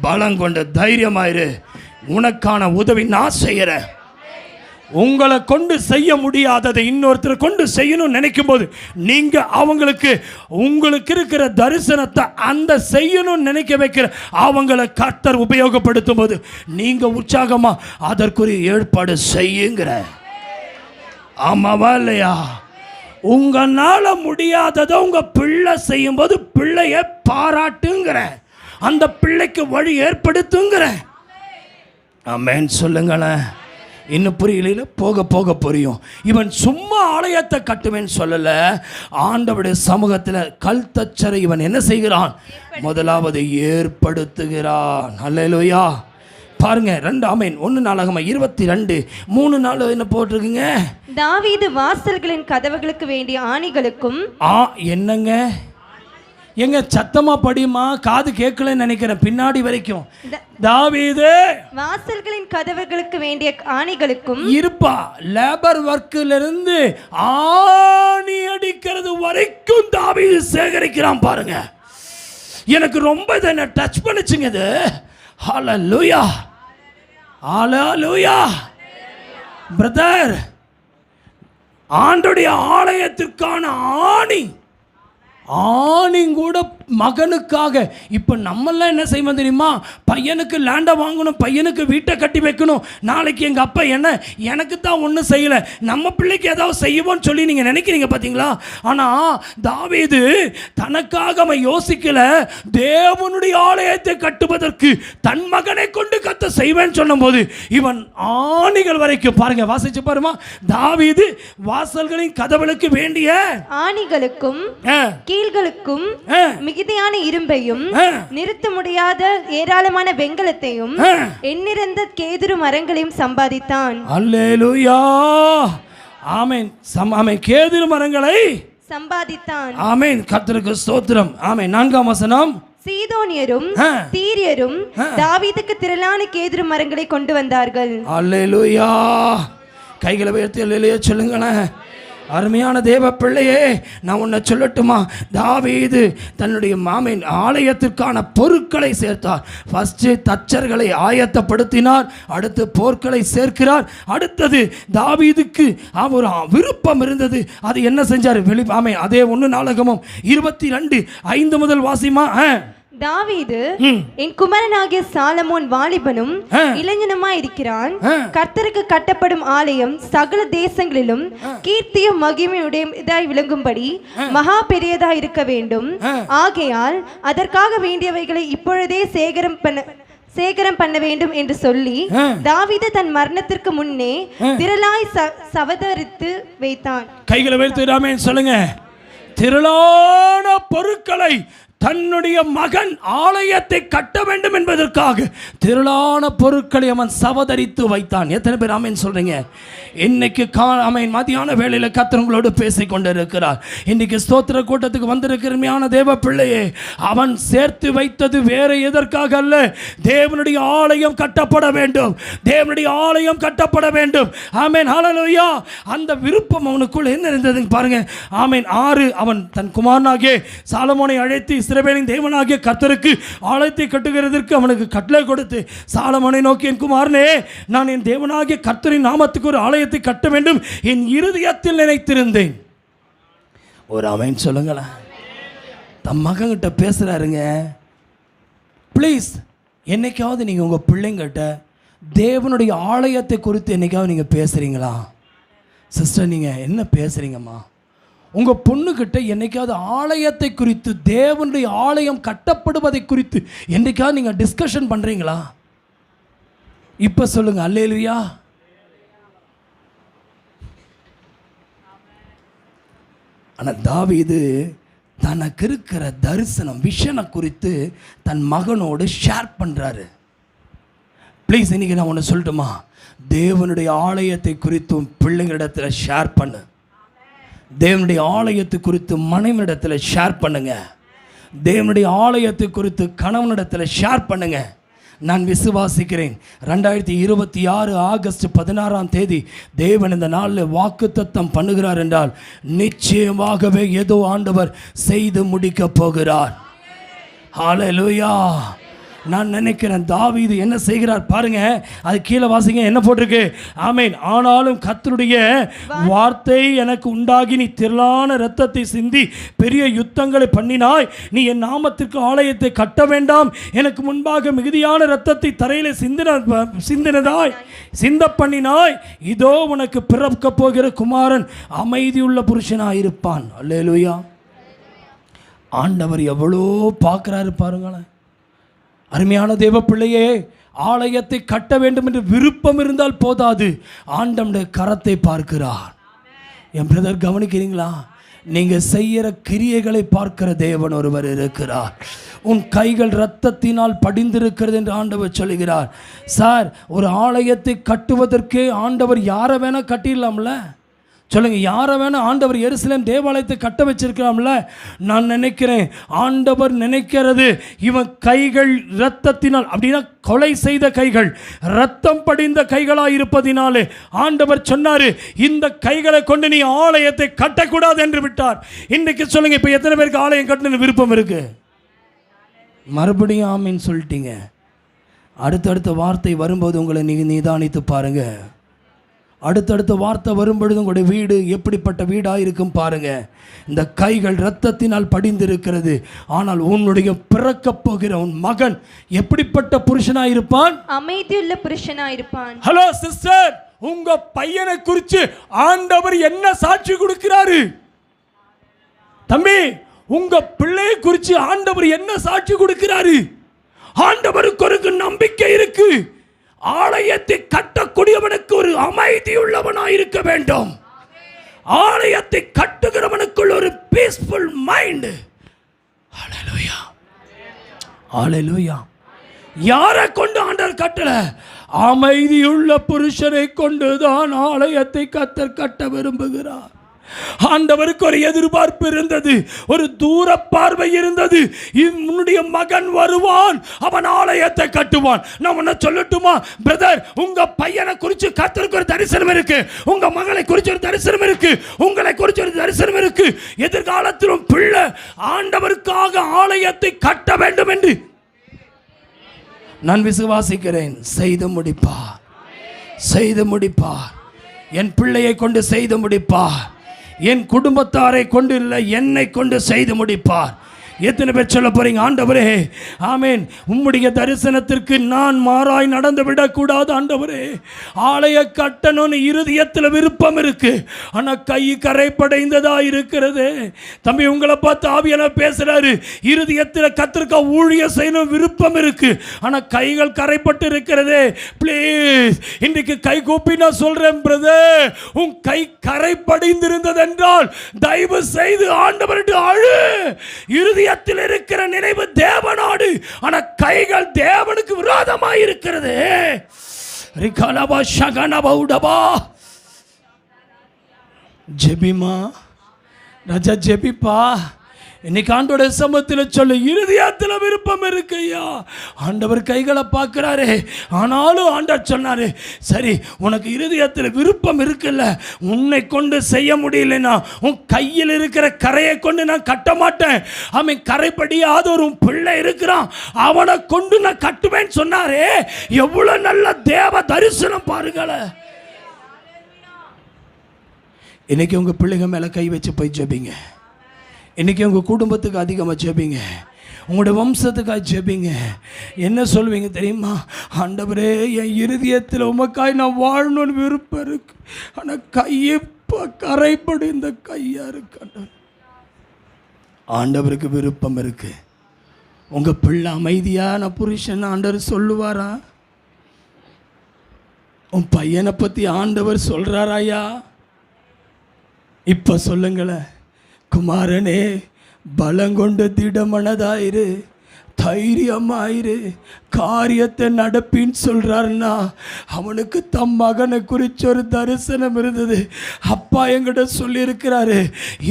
பலம் கொண்ட தைரியமாயிரு, உனக்கான உதவி நான் செய்யறேன். உங்களை கொண்டு செய்ய முடியாததை இன்னொருத்தரை கொண்டு செய்யணும்னு நினைக்கும் போது நீங்க அவங்களுக்கு உங்களுக்கு இருக்கிற தரிசனத்தை அந்த செய்யணும்னு நினைக்க வைக்கிற அவங்களை கர்த்தர் உபயோகப்படுத்தும் போது நீங்க உற்சாகமா அதற்குரிய ஏற்பாடு செய்யுங்கிற. ஆமாவா இல்லையா? உங்களால முடியாததை உங்க பிள்ளை செய்யும் போது பிள்ளைய பாராட்டுங்கிற, அந்த பிள்ளைக்கு வழி ஏற்படுத்துங்கிற. ஆமென் சொல்லுங்களேன். இன்னும் புரியல, போக போக புரியும். இவன் சும்மா ஆலயத்தை கட்டுவேன்னு சொல்லல, ஆண்டவருடைய சமூகத்தில் கல் தச்சரை இவன் என்ன செய்கிறான்? முதலாவது ஏற்படுத்துகிறான். அல்லேலூயா. பாருங்க 2 ஆமென் 1 நாளாகம 22:3 என்ன போட்டிருக்குங்க? தாவீது வாசல்களின் கதவுகளுக்கு வேண்டிய ஆணிகளுக்கும். என்னங்க எங்க சத்தமா படிமா, காது கேட்கலன்னு நினைக்கிறேன் பின்னாடி வரைக்கும். தாவீது வாசல்களின் கதவுகளுக்கு வேண்டிய ஆணிகளுக்கும் இருப்பா. லேபர் ஒர்க்ல இருந்து ஆணி அடிக்கிறது வரைக்கும் தாவீது சேகரிக்கிறான். பாருங்க, எனக்கு ரொம்ப இதை டச் பண்ணுச்சுங்க இது. ஹல்லேலூயா. ஹல்லேலூயா. பிரதர், ஆண்டுடைய ஆலயத்திற்கான ஆணி கூட மகனுக்காக. இப்போ நம்மெல்லாம் என்ன செய்வோம் தெரியுமா? பையனுக்கு லேண்டை வாங்கணும், பையனுக்கு வீட்டை கட்டி வைக்கணும். நாளைக்கு எங்கள் அப்பா எனக்கு தான் ஒன்றும் செய்யலை, நம்ம பிள்ளைக்கு ஏதாவது செய்வோன்னு சொல்லி நீங்கள் நினைக்கிறீங்க பார்த்தீங்களா? ஆனால் தாவீது தனக்காக அவன் யோசிக்கல. தேவனுடைய ஆலயத்தை கட்டுவதற்கு தன் மகனை கொண்டு கத்த செய்வேன்னு சொன்னபோது இவன் ஆணிகள் வரைக்கும் பாருங்க, வாசிச்சு பாருமா. தாவீது வாசல்களின் கதவுகளுக்கு வேண்டிய ஆணிகளுக்கும் கீழ்களுக்கும் மிகுதியான இரும்பையும் நிறுத்த முடியாத ஏராளமான வெண்கலத்தையும் எண்ணிறந்த கேதுரு மரங்களையும் சம்பாதித்தான். அல்லேலூயா, ஆமென். ஆமென். கேதுரு மரங்களை சம்பாதித்தான். ஆமென். கர்த்தருக்கு ஸ்தோத்திரம். ஆமென். 4ஆம் வசனம். சீதோனியரும் தீரியரும் தாவீதுக்கு திரளான கேதுரு மரங்களை கொண்டு வந்தார்கள். அல்லேலூயா. கைகளை உயர்த்தி அல்லேலூயா சொல்லுங்களேன். அருமையான தேவ பிள்ளையே, நான் உன்னை சொல்லட்டுமா? தாவீது தன்னுடைய மாமன் ஆலயத்திற்கான பொருட்களை சேர்த்தார். ஃபர்ஸ்ட் தச்சர்களை ஆயத்தப்படுத்தினார், அடுத்து போர்க்களை சேர்க்கிறார். அடுத்தது தாவீதுக்கு ஒரு விருப்பம் இருந்தது, அது என்ன செஞ்சார்? ஆமென். அதே 1 நாளாகமம் 22:5 முதல் வாசிமா. தாவீது, என் குமாரனாகிய சாலமோன் வாலிபனும் இளைஞனுமாய் இருக்கிறான். கர்த்தருக்கு கட்டப்படும் ஆலயம் சகல தேசங்களிலும் கீர்த்தியும் மகிமையுடையதாய் விளங்கும்படி மகா பெரியதாய் இருக்க வேண்டும். ஆகையால் அதற்காக வேண்டியவைகளை இப்பொழுதே சேகரம் பண்ண வேண்டும் என்று சொல்லி தாவீது தன் மரணத்திற்கு முன்னே திரளாய் சவதரித்து வைத்தான். கைகளை வைத்து ஆமென் சொல்லுங்க. திரளான பொருட்களை தன்னுடைய மகன் ஆலயத்தை கட்ட வேண்டும் என்பதற்காக திரளான பொருட்களை அவன் சவதரித்து வைத்தான். எத்தனை பேர் ஆமென் சொல்றீங்க? இன்னைக்கு ஆமென் மதியான வேளையில் கர்த்தர் உங்களோடு பேசிக் கொண்டிருக்கிறார். இன்னைக்கு ஸ்தோத்திர கூட்டத்துக்கு வந்திருக்கிற தேவ பிள்ளையே, அவன் சேர்த்து வைத்தது வேற எதற்காக அல்ல, தேவனுடைய ஆலயம் கட்டப்பட வேண்டும், தேவனுடைய ஆலயம் கட்டப்பட வேண்டும். ஆமென். ஹல்லேலூயா. அந்த விருப்பம் அவனுக்குள்ள என்ன இருந்ததுன்னு பாருங்க. ஆமென். 6 அவன் தன் குமாரனாகிய சாலமோனை அழைத்து இஸ்ரவேலின் தேவனாகிய கர்த்தருக்கு ஆலயத்தை கட்டுகிறதற்கு அவனுக்கு கட்டளை கொடுத்து, சாலமோனை நோக்கி, என் குமாரனே, நான் என் தேவனாகிய கர்த்தரின் நாமத்துக்கு ஒரு ஆலயத்தை கட்ட வேண்டும் என் இருதயத்தில் நினைத்திருந்தேன். ஒரு ஆமென் சொல்லுங்களேன். தம் மகன்கிட்ட பேசுறாருங்க. ப்ளீஸ், என்னைக்காவது நீங்கள் உங்கள் பிள்ளைங்கிட்ட தேவனுடைய ஆலயத்தை குறித்து என்னைக்காவது நீங்கள் பேசுகிறீங்களா? சிஸ்டர், நீங்கள் என்ன பேசுகிறீங்கம்மா? உங்கள் பொண்ணுக்கிட்ட என்னைக்காவது ஆலயத்தை குறித்து, தேவனுடைய ஆலயம் கட்டப்படுவதை குறித்து என்னைக்காவது நீங்கள் டிஸ்கஷன் பண்ணுறீங்களா? இப்போ சொல்லுங்க. அல்லேலூயா. ஆனால் தாவீது தனக்கு இருக்கிற தரிசனம், விஷனை குறித்து தன் மகனோடு ஷேர் பண்ணுறாரு. ப்ளீஸ், இன்னைக்கு நான் ஒன்று சொல்லட்டுமா? தேவனுடைய ஆலயத்தை குறித்தும் பிள்ளைங்களிடத்தில் ஷேர் பண்ணு. தேவனுடைய ஆலயத்தை குறித்து மனைவிடத்தில் ஷேர் பண்ணுங்க. தேவனுடைய ஆலயத்தை குறித்து கணவனிடத்தில் ஷேர் பண்ணுங்க. நான் விசுவாசிக்கிறேன் 2026 ஆகஸ்ட் 16ஆம் தேதி தேவன் இந்த நாளில் வாக்குத்தத்தம் பண்ணுகிறார் என்றால் நிச்சயமாகவே ஏதோ ஆண்டவர் செய்து முடிக்க போகிறார். ஹல்லேலூயா. நான் நினைக்கிறேன் தாவீது என்ன செய்கிறார் பாருங்க. அது கீழே வாசிங்க, என்ன போட்டிருக்கு? ஆமென். ஆனாலும் கர்த்தருடைய வார்த்தை எனக்கு உண்டாகி, நீ திரளான இரத்தத்தை சிந்தி பெரிய யுத்தங்களை பண்ணினாய், நீ என் நாமத்திற்கு ஆலயத்தை கட்ட வேண்டாம், எனக்கு முன்பாக மிகுதியான இரத்தத்தை தரையிலே சிந்த பண்ணினாய், இதோ உனக்கு பிறக்க போகிற குமாரன் அமைதியுள்ள புருஷனாயிருப்பான். அல்லேலூயா. ஆண்டவர் எவ்வளோ பார்க்குறாரு பாருங்களேன். அருமையான தேவ பிள்ளையே, ஆலயத்தை கட்ட வேண்டும் என்று விருப்பம் இருந்தால் போதாது, ஆண்டவருடைய கரத்தை பார்க்கிறார். என் பிரதர், கவனிக்கிறீங்களா? நீங்கள் செய்கிற கிரியைகளை பார்க்கிற தேவன் ஒருவர் இருக்கிறார். உன் கைகள் இரத்தத்தினால் படிந்திருக்கிறது என்று ஆண்டவர் சொல்கிறார். சார், ஒரு ஆலயத்தை கட்டுவதற்கு ஆண்டவர் யாரை வேணா கட்டிடலாம்ல? சொல்லுங்க, யாரை வேணா ஆண்டவர் எருசலேம் தேவாலயத்தை கட்ட வச்சிருக்கலாம்ல? நான் நினைக்கிறேன் ஆண்டவர் நினைக்கிறது, இவன் கைகள் இரத்தத்தினால், அப்படின்னா கொலை செய்த கைகள், இரத்தம் படிந்த கைகளாக இருப்பதினாலே ஆண்டவர் சொன்னாரு, இந்த கைகளை கொண்டு நீ ஆலயத்தை கட்டக்கூடாது என்று விட்டார். இன்றைக்கு சொல்லுங்க, இப்போ எத்தனை பேருக்கு ஆலயம் கட்டணும்னு விருப்பம் இருக்கு? மறுபடியும் ஆமின்னு சொல்லிட்டீங்க. அடுத்தடுத்த வார்த்தை வரும்போது உங்களை நீங்கள் நிதானித்து பாருங்க. அடுத்தடுத்த வார்த்தை வரும்பொழுது உங்களுடைய வீடு எப்படிப்பட்ட வீடாக இருக்கும் பாருங்க. இந்த கைகள் இரத்தத்தினால் படிந்திருக்கிறது, ஆனால் உன்னுடைய பிறக்கப் போகிற உன் மகன் எப்படிப்பட்ட புருஷனாக இருப்பான்? அமைதியுள்ள புருஷனாக இருப்பான். ஹலோ சிஸ்டர், உங்க பையனை குறித்து ஆண்டவர் என்ன சாட்சி கொடுக்கிறாரு? தம்பி, உங்க பிள்ளையை குறித்து ஆண்டவர் என்ன சாட்சி கொடுக்கிறாரு? ஆண்டவருக்கு ஒரு நம்பிக்கை இருக்கு. ஆலயத்தை கட்டக்கூடியவனுக்கு ஒரு அமைதி உள்ளவனாய் இருக்க வேண்டும். ஆலயத்தை கட்டுகிறவனுக்குள் ஒரு பீஸ்ஃபுல் மைண்ட். ஹalleluya, ஹalleluya. யாரை கொண்டு ஆண்டவர் கட்டல? அமைதியுள்ள புருஷனை கொண்டுதான் ஆலயத்தை கர்த்தர் கட்ட விரும்புகிறார். ஆண்டவருக்கு ஒரு எதிர்பார்ப்பு இருந்தது, ஒரு தூர பார்வை இருந்தது. உன்னுடைய மகன் வருவான், அவன் ஆலயத்தை கட்டுவான். நான் உன்னை சொல்லட்டுமா பிரதர், உங்க பையனை குறித்து கர்த்தருக்கு ஒரு தரிசனம் இருக்கு, உங்க மகளை குறித்து ஒரு தரிசனம் இருக்கு, உங்களை குறித்து ஒரு தரிசனம் இருக்கு. எதிர்காலத்திலும் பிள்ளை ஆண்டவருக்காக ஆலயத்தை கட்ட வேண்டும் என்று நான் விசுவாசிக்கிறேன். செய்து முடிப்பார், செய்து முடிப்பார். என் பிள்ளையை கொண்டு செய்து முடிப்பார். என் குடும்பத்தாரை கொண்டு இல்லை, என்னை கொண்டு செய்து முடிப்பார். எத்தனை பேர் சொல்ல போறீங்க, ஆண்டவரே ஆமேன், உம்முடைய தரிசனத்திற்கு நான் மாறாய் நடந்து விடக்கூடாது ஆண்டவரே. ஆலய கட்டணும்னு இருதயத்தில் விருப்பம் இருக்கு, ஆனால் கை கரைப்படைந்ததா இருக்கிறது. தம்பி, உங்களை பார்த்து ஆவியானவர் பேசுறாரு. இருதயத்தில் கர்த்தருக்கு ஊழியம் செய்யணும் விருப்பம் இருக்கு, ஆனால் கைகள் கரைப்பட்டு இருக்கிறது. ப்ளீஸ் இன்றைக்கு கை கூப்பி நான் சொல்றேன் பிரதர், உன் கை கரைப்படைந்திருந்தது என்றால் தயவு செய்து ஆண்டவர்கிட்ட அழு. இருதயத்தில் இருக்கிற நினைவு தேவனோடு, ஆனா கைகள் தேவனுக்கு விரோதமாய் இருக்கிறது. ஜெபிமா ராஜா, ஜெபிப்பா. இன்னைக்கு ஆண்டோட சமூகத்தில் சொல்லு, இருதயத்தில் விருப்பம் இருக்கு ஐயா. ஆண்டவர் கைகளை பார்க்கிறாரு, ஆனாலும் ஆண்டவர் சொன்னாரு, சரி உனக்கு இருதயத்தில் விருப்பம் இருக்குல்ல, உன்னை கொண்டு செய்ய முடியலன்னா உன் கையில் இருக்கிற கரையை கொண்டு நான் கட்ட மாட்டேன். அவன் கரைப்படியாத ஒரு பிள்ளை இருக்கிறான், அவனை கொண்டு நான் கட்டுவேன்னு சொன்னாரே. எவ்வளவு நல்ல தேவ தரிசனம் பாருங்களேன். இன்னைக்கு உங்க பிள்ளைங்க மேல கை வச்சு போய் ஜெபிங்க. இன்றைக்கி உங்கள் குடும்பத்துக்கு அதிகமாக ஜெபிங்க, உங்களோட வம்சத்துக்காக ஜெபிங்க. என்ன சொல்வீங்க தெரியுமா? ஆண்டவரே, என் இருதயத்தில் உமக்காய் நான் வாழணும்னு விருப்பம் இருக்கு, ஆனால் கையை கரைப்படு இந்த கையா இருக்கு. ஆண்டவருக்கு விருப்பம் இருக்கு. உங்கள் பிள்ளை அமைதியான புருஷன் ஆண்டவர் சொல்லுவாரா? உன் பையனை பற்றி ஆண்டவர் சொல்கிறாராயா? இப்போ சொல்லுங்களேன். குமாரனே, பலங்கொண்டு திடமனதாயிரு, தைரியமாயிரு, காரியத்தை நடப்பின்னு சொல்கிறாருன்னா அவனுக்கு தம் மகனை குறித்து ஒரு தரிசனம் இருந்தது. அப்பா என்கிட்ட சொல்லியிருக்கிறாரு,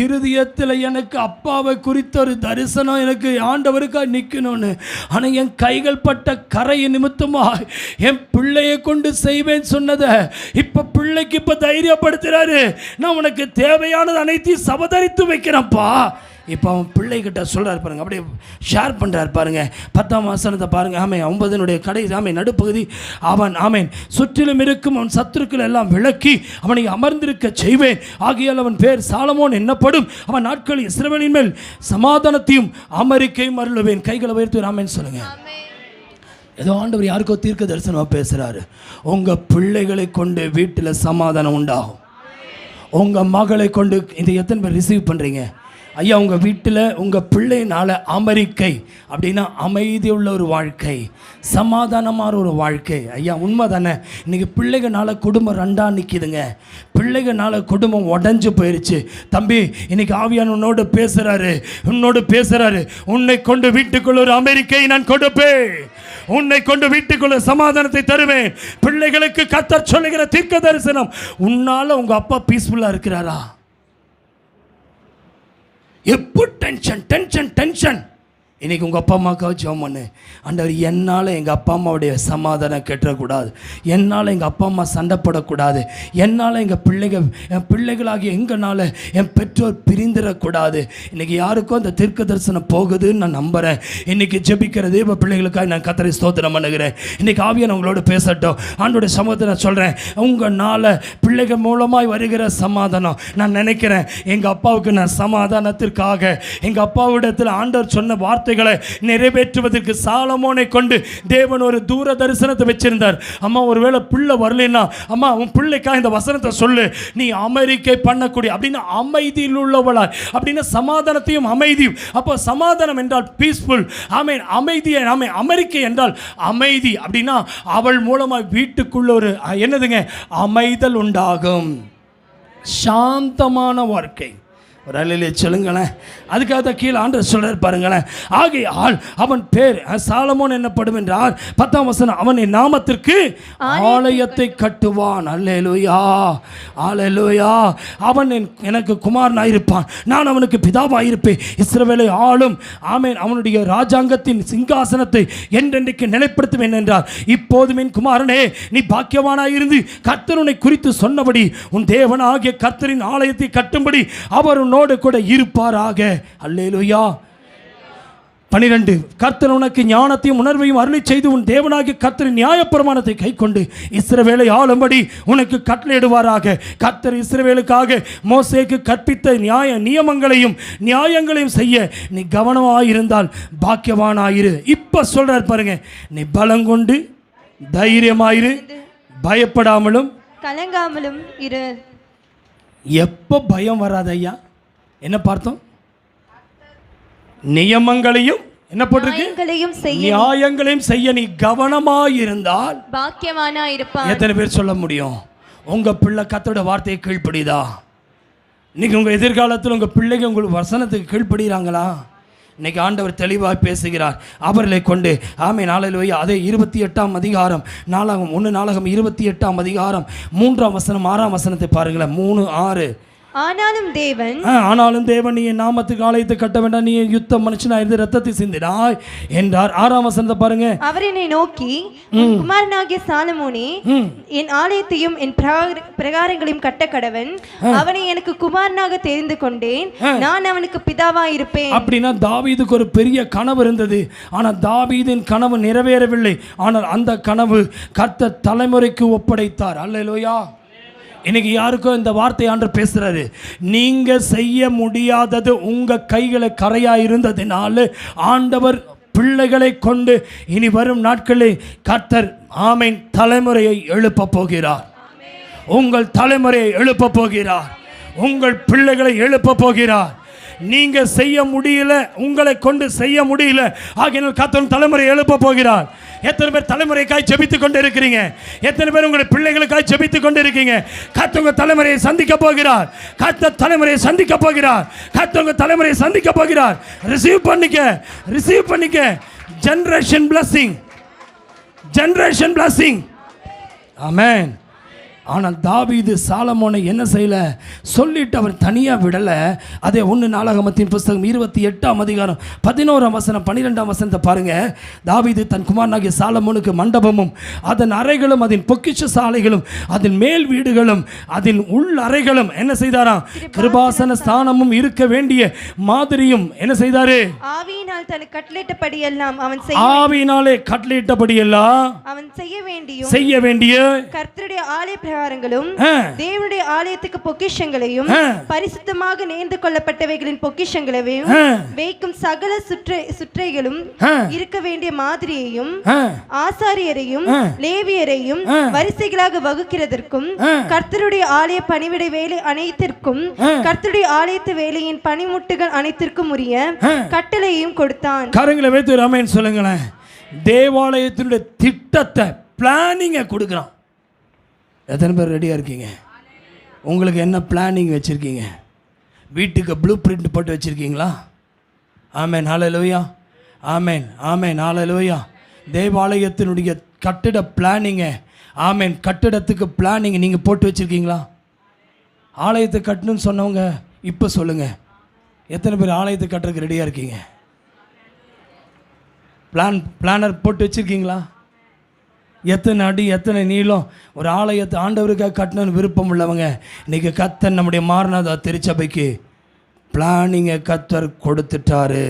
இருதயத்தில் எனக்கு அப்பாவை குறித்த ஒரு தரிசனம் எனக்கு ஆண்டவருக்காக நிற்கணும்னு. ஆனால் என் கைகள் பட்ட கரையை நிமித்தமாக என் பிள்ளையை கொண்டு செய்வேன்னு சொன்னதை இப்போ பிள்ளைக்கு இப்போ தைரியப்படுத்துகிறாரு. நான் உனக்கு தேவையானது அனைத்தையும் சபதரித்து வைக்கிறேன்ப்பா. இப்போ அவன் பிள்ளைகிட்ட சொல்கிறார் பாருங்க, அப்படியே ஷேர் பண்ணுறார் பாருங்க. 10ஆம் வசனத்தை பாருங்க. ஆமை 9 கடைசி ஆமை நடுப்பகுதி. அவன் ஆமேன் சுற்றிலும் இருக்கும் அவன் சத்துருக்கள் எல்லாம் விலக்கி அவனை அமர்ந்திருக்க செய்வேன். ஆகையால் அவன் பேர் சாலமோன் என்னப்படும். அவன் நாட்களில் இஸ்ரவேலின் மேல் சமாதானத்தையும் அமெரிக்கையும் அருளுவேன். கைகளை உயர்த்தி ஆமேன் சொல்லுங்க. ஏதோ ஆண்டவர் யாருக்கோ தீர்க்க தரிசனமாக பேசுகிறாரு. உங்கள் பிள்ளைகளை கொண்டு வீட்டில் சமாதானம் உண்டாகும். உங்கள் மகளை கொண்டு இதை எத்தனை பேர் ரிசீவ் பண்ணுறீங்க? ஐயா, உங்கள் வீட்டில் உங்கள் பிள்ளையினால் அமெரிக்கை அப்படின்னா அமைதி உள்ள ஒரு வாழ்க்கை, சமாதானமான ஒரு வாழ்க்கை. ஐயா உண்மை தானே? இன்றைக்கி பிள்ளைகளால் குடும்பம் ரெண்டாக நிற்கிதுங்க. பிள்ளைகளால் குடும்பம் உடஞ்சி போயிடுச்சு. தம்பி, இன்றைக்கி ஆவியான் உன்னோடு பேசுகிறாரு. உன்னை கொண்டு வீட்டுக்குள்ள ஒரு அமெரிக்கை நான் கொடுப்பேன், உன்னை கொண்டு வீட்டுக்குள்ள சமாதானத்தை தருவேன். பிள்ளைகளுக்கு கர்த்தர் சொல்லுகிற தீர்க்க தரிசனம், உன்னால் உங்கள் அப்பா பீஸ்ஃபுல்லாக இருக்கிறாரா? எப்போ டென்ஷன் டென்ஷன் டென்ஷன். இன்றைக்கி உங்கள் அப்பா அம்மாவுக்காக ஜெபம் பண்ணு. ஆண்டவர், என்னால் எங்கள் அப்பா அம்மாவுடைய சமாதானம் கெட்டக்கூடாது, என்னால் எங்கள் அப்பா அம்மா சண்டைப்படக்கூடாது, என்னால் என் பிள்ளைகளாகிய எங்களால் என் பெற்றோர் பிரிந்திடக்கூடாது. இன்றைக்கி யாருக்கும் அந்த தீர்க்க தரிசனம் போகுதுன்னு நான் நம்புகிறேன். இன்றைக்கி ஜெபிக்கிற தேவ பிள்ளைகளுக்காக நான் கர்த்தரை ஸ்தோத்திரம் பண்ணுகிறேன். இன்றைக்கி ஆவியானவர் உங்களோட பேசட்டும். ஆண்டோடைய சமூகத்தை நான் சொல்கிறேன், உங்களால் பிள்ளைகள் மூலமாய் வருகிற சமாதானம், நான் நினைக்கிறேன் எங்கள் அப்பாவுக்கு நான் சமாதானத்திற்காக எங்கள் அப்பாவிடத்தில் ஆண்டவர் சொன்ன வார்த்தைகளை நிறைவேற்றுவதற்கு சாலமோனை கொண்டு தேவன் ஒரு தூர தரிசனத்தை வச்சிருந்தார். அம்மா, ஒருவேளை பிள்ளை வரலன்னா, அம்மா உன் பிள்ளைக்காக இந்த வசனத்தை சொல்லு, நீ அமெரிக்கை பண்ணக்கூடிய அப்படின்னு அமைதியில் உள்ளவளாய், அப்படின்னு சமாதானத்தையும் அமைதியும். அப்போ சமாதானம் என்றால் பீஸ்ஃபுல், ஆமென். அமைதியை அமெரிக்கை என்றால் அமைதி அப்படின்னா அவள் மூலமாக வீட்டுக்குள்ள ஒரு என்னதுங்க அமைதல் உண்டாகும், சாந்தமான வாழ்க்கை. ஒரு அலையிலே சொல்லுங்களேன். அதுக்காக தான் கீழே ஆண்டவர் சொல்கிறார் பாருங்களேன். ஆகையால் அவன் பேர் சாலமோன் என்னப்படும் என்றால் 10ஆம் வசனம், அவன் என் நாமத்திற்கு ஆலயத்தை கட்டுவான். அல்லேலூயா, அல்லேலூயா. அவன் எனக்கு குமாரனாயிருப்பான், நான் அவனுக்கு பிதாவாயிருப்பேன், இஸ்ரவேலை ஆளும், ஆமென், அவனுடைய ராஜாங்கத்தின் சிங்காசனத்தை என்றென்றைக்கு நிலைப்படுத்துவேன் என்றார். இப்போதும் என் குமாரனே, நீ பாக்கியவானாயிருந்து கர்த்தர் உன்னை குறித்து சொன்னபடி உன் தேவனாகிய கர்த்தரின் ஆலயத்தை கட்டும்படி அவர் உன்னோடு கூட இருப்பாராக. அல்லேலூயா. 12, கர்த்தர் உனக்கு ஞானத்தையும் உணர்வையும் அருளி செய்து உன் தேவனாகிய கர்த்தரின் நியாயப்பிரமாணத்தை கைக்கொண்டு இஸ்ரவேலை ஆளும்படி உனக்கு கட்டளையிடுவாராக. கர்த்தர் இஸ்ரவேலுக்காக மோசேக்கு கற்பித்த நியாயங்களையும் செய்ய நீ கவனமாயிருந்தால் பாக்கியவானாயிரு. இப்ப சொல்றார் பாருங்க, நீ பலங்கொண்டு தைரியமாயிரு, பயப்படாமலும் கலங்காமலும் இரு. எப்போ பயம் வராது ஐயா? என்ன பார்த்தோம்? நியமங்களையும் என்ன போட்டிருக்கு? நியாயங்களையும் செய்ய நீ கவனமாயிருந்தால் பாக்கியவானாயிருப்பான். எத்தனை பேர் சொல்ல முடியும் உங்க பிள்ளை கர்த்தரோட வார்த்தையை கீழ்ப்படிதா? இன்னைக்கு உங்க எதிர்காலத்தில் உங்க பிள்ளைங்க உங்களுக்கு வசனத்துக்கு கீழ்ப்படுகிறாங்களா? இன்னைக்கு ஆண்டவர் தெளிவாக பேசுகிறார். அவர்களை கொண்டு ஆமென், ஹல்லேலூயா. அதே 28ஆம் அதிகாரம் 1 நாளாகமம் 28ஆம் அதிகாரம் 3ஆம் வசனம் 6ஆம் வசனத்தை பாருங்களேன். 3:6. ஆனாலும் தேவன் நீ என் நாமத்துக்கு ஆலயத்தை கட்ட வேண்டாம், நீ யுத்த மனுஷனா இருந்து ரத்தத்தை சிந்தினாய் என்றார். 6ஆம் வசனத்தை பாருங்க. அவர் என்னை நோக்கி, குமாரனாகிய சாலமோனே, என் ஆலயத்தையும் என் பிரகாரங்களையும் கட்ட கடவன், அவனை எனக்கு குமாரனாக தெரிந்து கொண்டேன், நான் அவனுக்கு பிதாவா இருப்பேன். அப்படின்னா தாவீதுக்கு ஒரு பெரிய கனவு இருந்தது. ஆனால் தாவீதின் கனவு நிறைவேறவில்லை. ஆனால் அந்த கனவு கர்த்தர் தலைமுறைக்கு ஒப்படைத்தார். அல்லேலூயா. இன்னைக்கு யாருக்கோ இந்த வார்த்தை ஆண்டவர் பேசுறாரு. நீங்க செய்ய முடியாதது உங்க கைகளை கரையா இருந்ததினால ஆண்டவர் பிள்ளைகளை கொண்டு இனி வரும் நாட்களில் கர்த்தர் ஆமென் தலைமுறையை எழுப்ப போகிறார். உங்கள் தலைமுறையை எழுப்ப போகிறார். உங்கள் பிள்ளைகளை எழுப்ப போகிறார். நீங்க செய்ய முடியல, உங்களை கொண்டு செய்ய முடியல, ஆகையால் கர்த்தர் தலைமுறையை எழுப்ப போகிறார். எத்தனை பேர் தலைமுறைக்காய் ஜெபித்துக் கொண்டு இருக்கிறீங்க? எத்தனை பேர் உங்களுடைய பிள்ளைகளுக்காய் ஜெபித்துக் கொண்டு இருக்கீங்க? கர்த்தர் உங்க தலைமுறையை சந்திக்க போகிறார். கர்த்தர் தலைமுறையை சந்திக்க போகிறார். கர்த்தர் உங்க தலைமுறையை சந்திக்க போகிறார். ரிசீவ் பண்ணிக்க. Generation blessing. ஆமென். ஆனால் தாவீது சாலமோனை என்ன செய்யல? சொல்லிட்டு அவர் தனியாக விடலை. அதே 1 நாளாகமத்தின் புஸ்தகம் 28ஆம் அதிகாரம் 11ஆம் வசனம் 12ஆம் வசனத்தை பாருங்க. தாவீது தன் குமாரனாகிய சாலமோனுக்கு மண்டபமும் அதன் அறைகளும் அதன் பொக்கிஷ சாலைகளும் அதன் மேல் வீடுகளும் அதன் உள் அறைகளும் என்ன செய்தாராம்? கிருபாசன ஸ்தானமும் இருக்க வேண்டிய மாதிரியும் என்ன செய்தாரு? ஆவியினாலே கட்டளையிட்டபடியெல்லாம் அவன் செய்ய வேண்டிய கர்த்தருடைய ஆலய பிரகாரங்களும் தேவனுடைய ஆலயத்துக்கு பொக்கிஷங்களையும் பரிசுத்தமாக நேர்ந்து கொள்ளப்பட்டவைகளின் பொக்கிஷங்களையும் வைக்கும் சகல சுற்றைகளும் இருக்க வேண்டிய மாதிரியையும் ஆசாரியரையும் லேவியரையும் வரிசைகளாக வகுக்கிறதற்கும் கர்த்தருடைய ஆலய பணிவிடை வேலை அனைத்திற்கும் கர்த்தருடைய ஆலயத்து வேலையின் பணிமுட்டுகள் அனைத்திற்கும் உரிய கட்டளையையும் கொடுத்தான். கரங்களை வைத்து ஆமென் சொல்லுங்களேன். தேவாலயத்தினுடைய திட்டத்தை பிளானிங்கை கொடுக்குறான். எத்தனை பேர் ரெடியாக இருக்கீங்க? உங்களுக்கு என்ன பிளானிங் வச்சுருக்கீங்க? வீட்டுக்கு ப்ளூ பிரிண்ட் போட்டு வச்சுருக்கீங்களா? ஆமென், ஹல்லேலூயா. ஆமென், ஹல்லேலூயா. தேவாலயத்தினுடைய கட்டிட பிளானிங்க, ஆமென், கட்டிடத்துக்கு பிளானிங் நீங்கள் போட்டு வச்சுருக்கீங்களா? ஆலயத்தை கட்டணும்னு சொன்னவங்க இப்போ சொல்லுங்கள், எத்தனை பேர் ஆலயத்தை கட்டுறதுக்கு ரெடியாக இருக்கீங்க? பிளானர் போட்டு வச்சுருக்கீங்களா? எத்தனை அடி எத்தனை நீளம் ஒரு ஆலயத்தை ஆண்டவருக்காக கட்டணும்னு விருப்பம் உள்ளவங்க இன்றைக்கி கர்த்தர் நம்முடைய மாரநாதா திருச்சபைக்கு பிளானிங்கை கர்த்தர் கொடுத்துட்டாரு.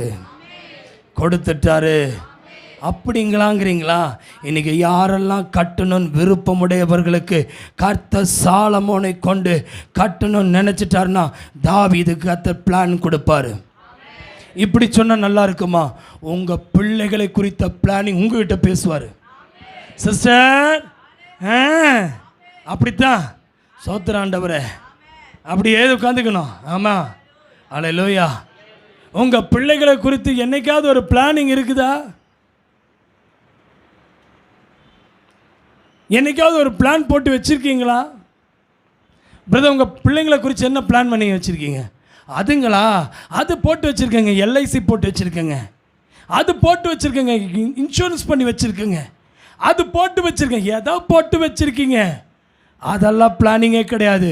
அப்படிங்களாங்கிறீங்களா? இன்றைக்கி யாரெல்லாம் கட்டணும்னு விருப்பமுடையவர்களுக்கு கர்த்தர் சாலமோனை கொண்டு கட்டணும்னு நினச்சிட்டாருன்னா தாவீதுக்கு கர்த்தர் பிளான் கொடுப்பாரு. இப்படி சொன்னால் நல்லா இருக்குமா? உங்கள் பிள்ளைகளை குறித்த பிளானிங் உங்ககிட்ட பேசுவார். சிஸ்டர் அப்படித்தான் சோத்திராண்டவரே அப்படி ஏது உட்காந்துக்கணும். ஆமாம், அல்லேலூயா. உங்கள் பிள்ளைகளை குறித்து என்னைக்காவது ஒரு பிளானிங் இருக்குதா? என்னைக்காவது ஒரு பிளான் போட்டு வச்சுருக்கீங்களா? பிரதர், உங்கள் பிள்ளைங்களை குறித்து என்ன பிளான் பண்ணி வச்சுருக்கீங்க? அதுங்களா? அது போட்டு வச்சுருக்கேங்க, எல்ஐசி போட்டு வச்சுருக்கேங்க, அது போட்டு வச்சுருக்கேங்க, இன்சூரன்ஸ் பண்ணி வச்சுருக்கேங்க, அது போட்டு வச்சுருக்கேன். ஏதோ போட்டு வச்சுருக்கீங்க, அதெல்லாம் பிளானிங்கே கிடையாது.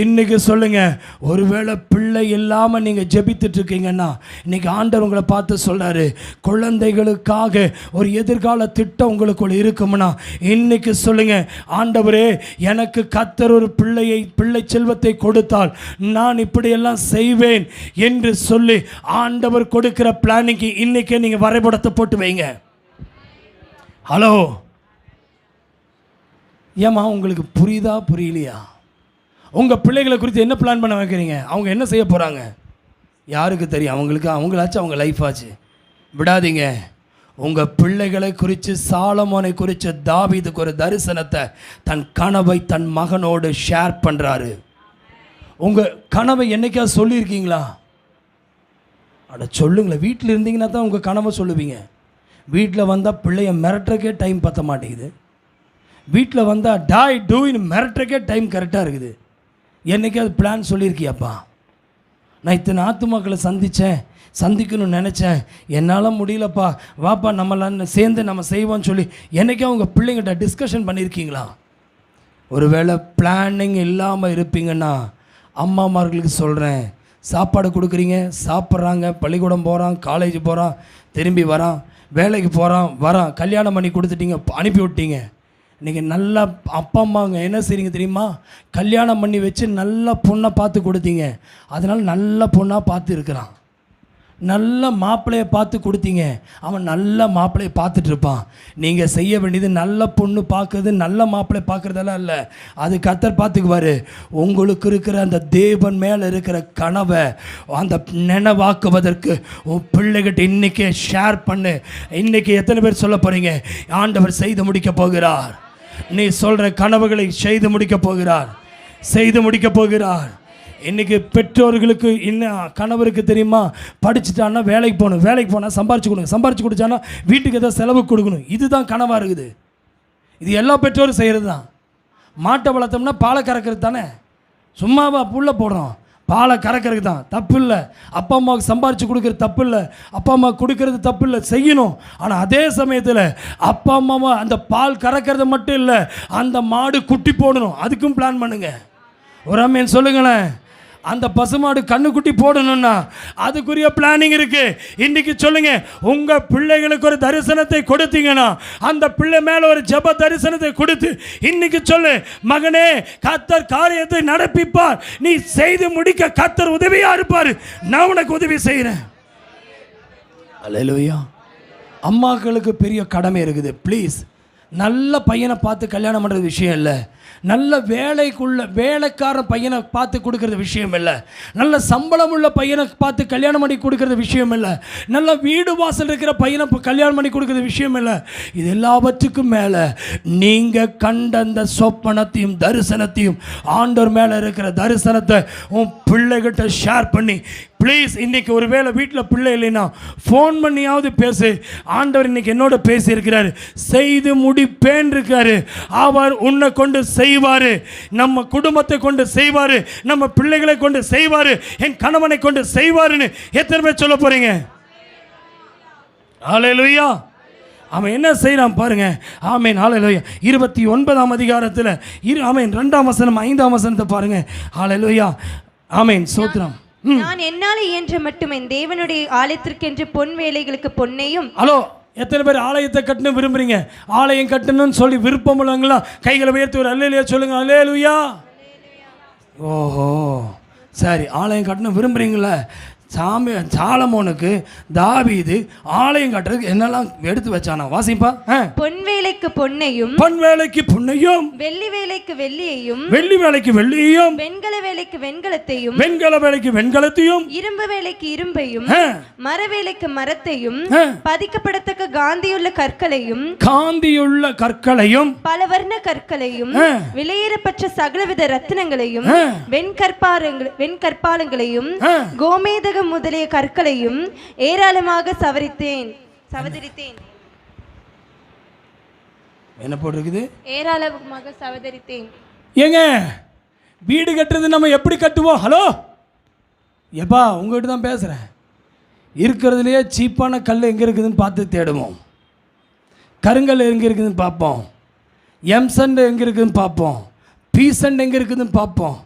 இன்றைக்கி சொல்லுங்கள், ஒருவேளை பிள்ளை இல்லாமல் நீங்கள் ஜெபித்துட்ருக்கீங்கன்னா இன்றைக்கி ஆண்டவர் உங்களை பார்த்து சொல்கிறாரு, குழந்தைகளுக்காக ஒரு எதிர்கால திட்டம் உங்களுக்குள்ள இருக்கும்னா இன்றைக்கி சொல்லுங்கள், ஆண்டவரே எனக்கு கர்த்தர் ஒரு பிள்ளை செல்வத்தை கொடுத்தால் நான் இப்படியெல்லாம் செய்வேன் என்று சொல்லி ஆண்டவர் கொடுக்குற பிளானிங்க்கு இன்றைக்கே நீங்கள் வரைபடத்தை போட்டு வைங்க. ஹலோ, ஏம்மா உங்களுக்கு புரியுதா புரியலையா? உங்கள் பிள்ளைகளை குறித்து என்ன பிளான் பண்ண வைக்கிறீங்க? அவங்க என்ன செய்ய போகிறாங்க யாருக்கு தெரியும்? அவங்களாச்சும் அவங்க லைஃப் ஆச்சு. விடாதீங்க. உங்கள் பிள்ளைகளை குறித்து சாலமோனை குறித்து தாவீதுக்கு ஒரு தரிசனத்தை தன் கனவை தன் மகனோடு ஷேர் பண்ணுறாரு. உங்கள் கனவை என்னைக்கா சொல்லியிருக்கீங்களா? அட சொல்லுங்களேன். வீட்டில் இருந்தீங்கன்னா தான் உங்கள் கனவை சொல்லுவீங்க. வீட்டில் வந்தால் பிள்ளைய மிரட்டுறக்கே டைம் பற்ற மாட்டேங்குது. வீட்டில் வந்தால் டாய் டூன்னு மிரட்டுறக்கே டைம் கரெக்டாக இருக்குது. என்றைக்காவது பிளான் சொல்லியிருக்கியாப்பா? நான் இத்தனை ஆத்துமாக்களை சந்திக்கணும்னு நினச்சேன், என்னால் முடியலப்பா, வாப்பா நம்மளாம் சேர்ந்து நம்ம செய்வோம்னு சொல்லி என்றைக்கா உங்கள் பிள்ளைங்கிட்ட டிஸ்கஷன் பண்ணியிருக்கீங்களா? ஒருவேளை பிளானிங் இல்லாமல் இருப்பீங்கன்னா அம்மாமார்களுக்கு சொல்கிறேன், சாப்பாடு கொடுக்குறீங்க, சாப்பிட்றாங்க, பள்ளிக்கூடம் போகிறான், காலேஜ் போகிறான், திரும்பி வரான், வேலைக்கு வரான், கல்யாணம் பண்ணி கொடுத்துட்டீங்க, அனுப்பி விட்டீங்க. நீங்கள் நல்லா அப்பா அம்மாங்க என்ன செய்றீங்க தெரியுமா? கல்யாணம் பண்ணி வச்சு நல்ல பொண்ணை பார்த்து கொடுத்தீங்க, அதனால் நல்ல பொண்ணாக பார்த்து இருக்கிறான். நல்ல மாப்பிள்ளையை பார்த்து கொடுத்தீங்க, அவன் நல்ல மாப்பிள்ளையை பார்த்துட்ருப்பான். நீங்கள் செய்ய வேண்டியது நல்ல பொண்ணு பார்க்குறது, நல்ல மாப்பிள்ளை பார்க்குறதெல்லாம் இல்லை, அது கர்த்தர் பார்த்துக்குவார். உங்களுக்கு இருக்கிற அந்த தேவன் மேலே இருக்கிற கனவை அந்த நினைவாக்குவதற்கு உன் பிள்ளைகிட்ட இன்றைக்கே ஷேர் பண்ணு. இன்றைக்கி எத்தனை பேர் சொல்ல போகிறீங்க, ஆண்டவர் செய்து முடிக்க போகிறார்? நீ சொல்கிற கனவுகளை செய்து முடிக்க போகிறார். இன்றைக்கி பெற்றோர்களுக்கு இன்னும் கணவருக்கு தெரியுமா, படிச்சுட்டான்னா வேலைக்கு போனால் சம்பாரிச்சு கொடுத்தான்னா வீட்டுக்கு ஏதோ செலவு கொடுக்கணும். இதுதான் கனவாக இருக்குது. இது எல்லா பெற்றோரும் செய்கிறது தான். மாட்டை வளர்த்தோம்னா பாலை கறக்கிறது தானே, சும்மாவா புல்ல போடுறோம்? பாலை கறக்கிறது தான், தப்பு இல்லை. அப்பா அம்மாவுக்கு சம்பாரித்து கொடுக்குறது தப்பு இல்லை, அப்பா அம்மா கொடுக்கறது தப்பு இல்லை, செய்யணும். ஆனால் அதே சமயத்தில் அப்பா அம்மாவை அந்த பால் கறக்கிறது மட்டும் இல்லை, அந்த மாடு குட்டி போடணும், அதுக்கும் பிளான் பண்ணுங்க. ஒரு அம்மன் சொல்லுங்களேன், அந்த பசுமாடு கண்ணுக்குட்டி போடணும்னா அதுக்குரிய பிளானிங் இருக்குது. இன்றைக்கி சொல்லுங்கள், உங்கள் பிள்ளைகளுக்கு ஒரு தரிசனத்தை கொடுத்தீங்கன்னா அந்த பிள்ளை மேலே ஒரு ஜெப தரிசனத்தை கொடுத்து இன்றைக்கி சொல்லு, மகனே கர்த்தர் காரியத்தை நடப்பிப்பார், நீ செய்து முடிக்க கர்த்தர் உதவியாக இருப்பார், நான் உனக்கு உதவி செய்கிறேன். அல்லேலூயா. அம்மாக்களுக்கு பெரிய கடமை இருக்குது. ப்ளீஸ், நல்ல பையனை பார்த்து கல்யாணம் பண்ணுறது விஷயம் இல்லை, நல்ல வேலைக்கார பையனை பார்த்து கொடுக்கறது விஷயம் இல்லை, நல்ல சம்பளம் உள்ள பையனை பார்த்து கல்யாணம் பண்ணி கொடுக்கறது விஷயம் இல்லை, நல்ல வீடு வாசல் இருக்கிற பையனை கல்யாணம் பண்ணி கொடுக்கறது விஷயம் இல்லை. இது எல்லாவற்றுக்கும் மேலே நீங்கள் கண்ட அந்த சொப்பனத்தையும் தரிசனத்தையும், ஆண்டவர் மேலே இருக்கிற தரிசனத்தை உன் பிள்ளைகிட்ட ஷேர் பண்ணி ப்ளீஸ். இன்றைக்கி ஒரு வேளை வீட்டில் பிள்ளை இல்லைன்னா ஃபோன் பண்ணியாவது பேசு. ஆண்டவர் இன்றைக்கி என்னோட பேசியிருக்கிறாரு, செய்து முடிப்பேன் இருக்காரு. அவர் உன்னை கொண்டு செய்வார், நம்ம குடும்பத்தை கொண்டு செய்வார், நம்ம பிள்ளைகளை கொண்டு செய்வார், என் கணவனை கொண்டு செய்வாருன்னு எத்தனை பேர் சொல்ல போகிறீங்க? ஹல்லேலூயா. அவன் என்ன செய்யறான் பாருங்க. ஆமென். ஹல்லேலூயா. 29ஆம் அதிகாரத்தில் ஆமென் 2ஆம் வசனம் 5ஆம் வசனத்தை பாருங்க. ஹல்லேலூயா. ஆமென். ஸ்தோத்திரம். நான் என்னால இயன்ற மட்டும் என் தேவனுடைய ஆலயத்திற்கென்று பொன் வேலைகளுக்கு பொன்னையும். ஹலோ, எத்தனை பேர் ஆலயத்தை கட்டணும் விரும்புகிறீங்க? ஆலயம் கட்டணும்னு சொல்லி விருப்பம் உள்ளவங்களா கைகளை உயர்த்தி ஒரு அல்லேலூயா சொல்லுங்கள். அல்லேலூயா. ஓஹோ, சரி. ஆலயம் கட்டணும் விரும்புகிறீங்களா? சாலமோனுக்கு தாவீது ஆலயம் கட்டுறதுக்கு என்னெல்லாம் எடுத்து வச்சானா? வாசிப்பா. பொன் வேலைக்கு பொன்னையும், பொன் வேலைக்கு பொன்னையும், வெள்ளி வேலைக்கு வெள்ளியையும், வெள்ளி வேலைக்கு வெள்ளியையும், வெண்கல வேலைக்கு வெண்கலத்தையும், வெண்கல வேலைக்கு வெண்கலத்தையும், இரும்பு வேலைக்கு இரும்பையும், மர வேலைக்கு மரத்தையும், பதிக்கப்படத்தக்க காந்தியுள்ள கற்களையும், காந்தியுள்ள கற்களையும், பல வர்ண கற்களையும், விலையேறப்பட்ட சகலவித ரத்தினங்களையும், வெண்கற்பாலங்களையும், கோமேதக முதலிய கற்களையும் ஏராளமாக சவதரித்தேன். என்ன போட்டிருக்குது? ஏராளமாக சவதரித்தேன். ஏங்க, வீடு கட்டுறது நம்ம எப்படி கட்டுவோம்? ஹலோ எப்பா, உங்ககிட்ட தான் பேசுகிறேன். இருக்கிறதுலையே சீப்பான கல் எங்கே இருக்குதுன்னு பார்த்து தேடுவோம். கருங்கல் எங்கே இருக்குதுன்னு பார்ப்போம். எம்சண்ட் எங்கே இருக்குதுன்னு பார்ப்போம். பீசண்ட் எங்கே இருக்குதுன்னு பார்ப்போம்.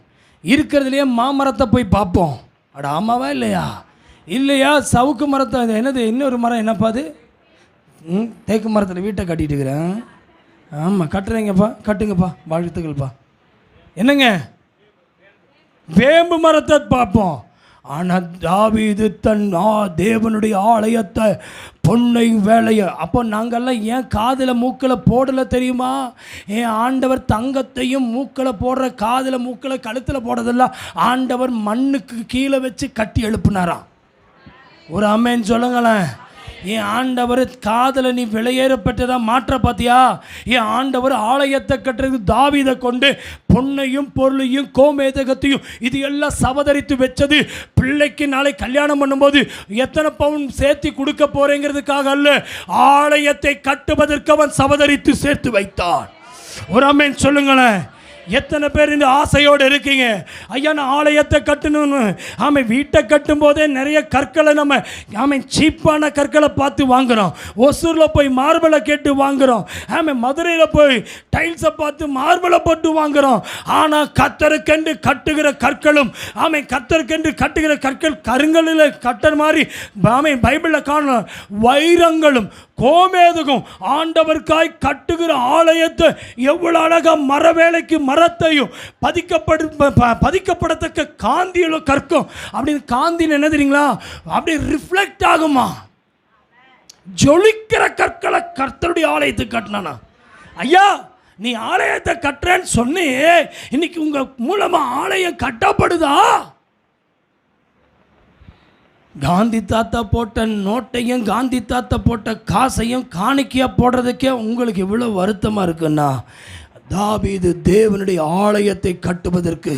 இருக்கிறதுலையே மாமரத்தை போய் பார்ப்போம். அட ஆமாவா இல்லையா? இல்லையா? சவுக்கு மரத்தை, என்னது இன்னொரு மரம் என்னப்பா அது? தேக்கு மரத்தில் வீட்டை கட்டிட்டு இருக்கிறேன். ஆமாம், கட்டுறீங்கப்பா, கட்டுங்கப்பா, வாழ்த்துக்கள்ப்பா. என்னங்க, வேம்பு மரத்தை பார்ப்போம். ஆனால் தாவீது தன் தேவனுடைய ஆலயத்தை பொன்னை வேலையை, அப்போ நாங்கள்லாம் ஏன் காதில் மூக்கில் போடலை தெரியுமா? ஏன் ஆண்டவர் தங்கத்தையும் மூக்கில் போடுற, காதில் மூக்கில் கழுத்தில் போடுறதெல்லாம் ஆண்டவர் மண்ணுக்கு கீழே வச்சு கட்டி எழுப்புனாராம். ஒரு அம்மேன்னு சொல்லுங்களேன். என் ஆண்டவர் காதலை நீ விலையேறப்பட்டதாக மாற்ற பார்த்தியா? என் ஆண்டவர் ஆலயத்தை கட்டுறதுக்கு தாவீதை கொண்டு பொன்னையும் பொருளையும் கோமேதகத்தையும் இது எல்லாம் சவதரித்து வச்சது. பிள்ளைக்கு நாளை கல்யாணம் பண்ணும்போது எத்தனை பவுன் சேர்த்து கொடுக்க போறேங்கிறதுக்காக அல்ல, ஆலயத்தை கட்டுவதற்கு அவன் சவதரித்து சேர்த்து வைத்தான். ஒரு அம்மேன் சொல்லுங்களேன். எத்தனை பேர் இந்த ஆசையோடு இருக்கீங்க? ஐயா, நான் ஆலயத்தை கட்டணும்னு. ஆமாம், வீட்டை கட்டும் போதே நிறைய கற்களை நம்ம சீப்பான கற்களை பார்த்து வாங்குகிறோம். ஒசூரில் போய் மார்பலை கேட்டு வாங்குகிறோம். மதுரையில் போய் டைல்ஸை பார்த்து மார்பலை போட்டு வாங்குகிறோம். ஆனால் கத்தருக்கென்று கட்டுகிற கற்களும், கத்தருக்கென்று கட்டுகிற கற்கள் கருங்கல்லில் கட்டுற மாதிரி பைபிளில் காணலாம். வைரங்களும் கோமேதகம் ஆண்டவர்க்காய் கட்டுகிற ஆலயத்தை எவ்வளோ அழகாக மர வேலைக்கு மரத்தையும் பதிக்கப்படத்தக்க காந்தியில் கற்கும். அப்படின்னு காந்தியில் என்ன தெரியுங்களா? அப்படி ரிஃப்ளெக்ட் ஆகுமா? ஜொலிக்கிற கற்களை கர்த்தருடைய ஆலயத்துக்கு கட்டினானா? ஐயா, நீ ஆலயத்தை கட்டுறேன்னு சொன்னே, இன்னைக்கு உங்க மூலமா ஆலயம் கட்டப்படுதா? காந்தி தாத்தா போட்ட நோட்டையும் காந்தி தாத்தா போட்ட காசையும் காணிக்கையாக போடுறதுக்கே உங்களுக்கு இவ்வளோ வருத்தமாக இருக்குன்னா, தாவீது தேவனுடைய ஆலயத்தை கட்டுவதற்கு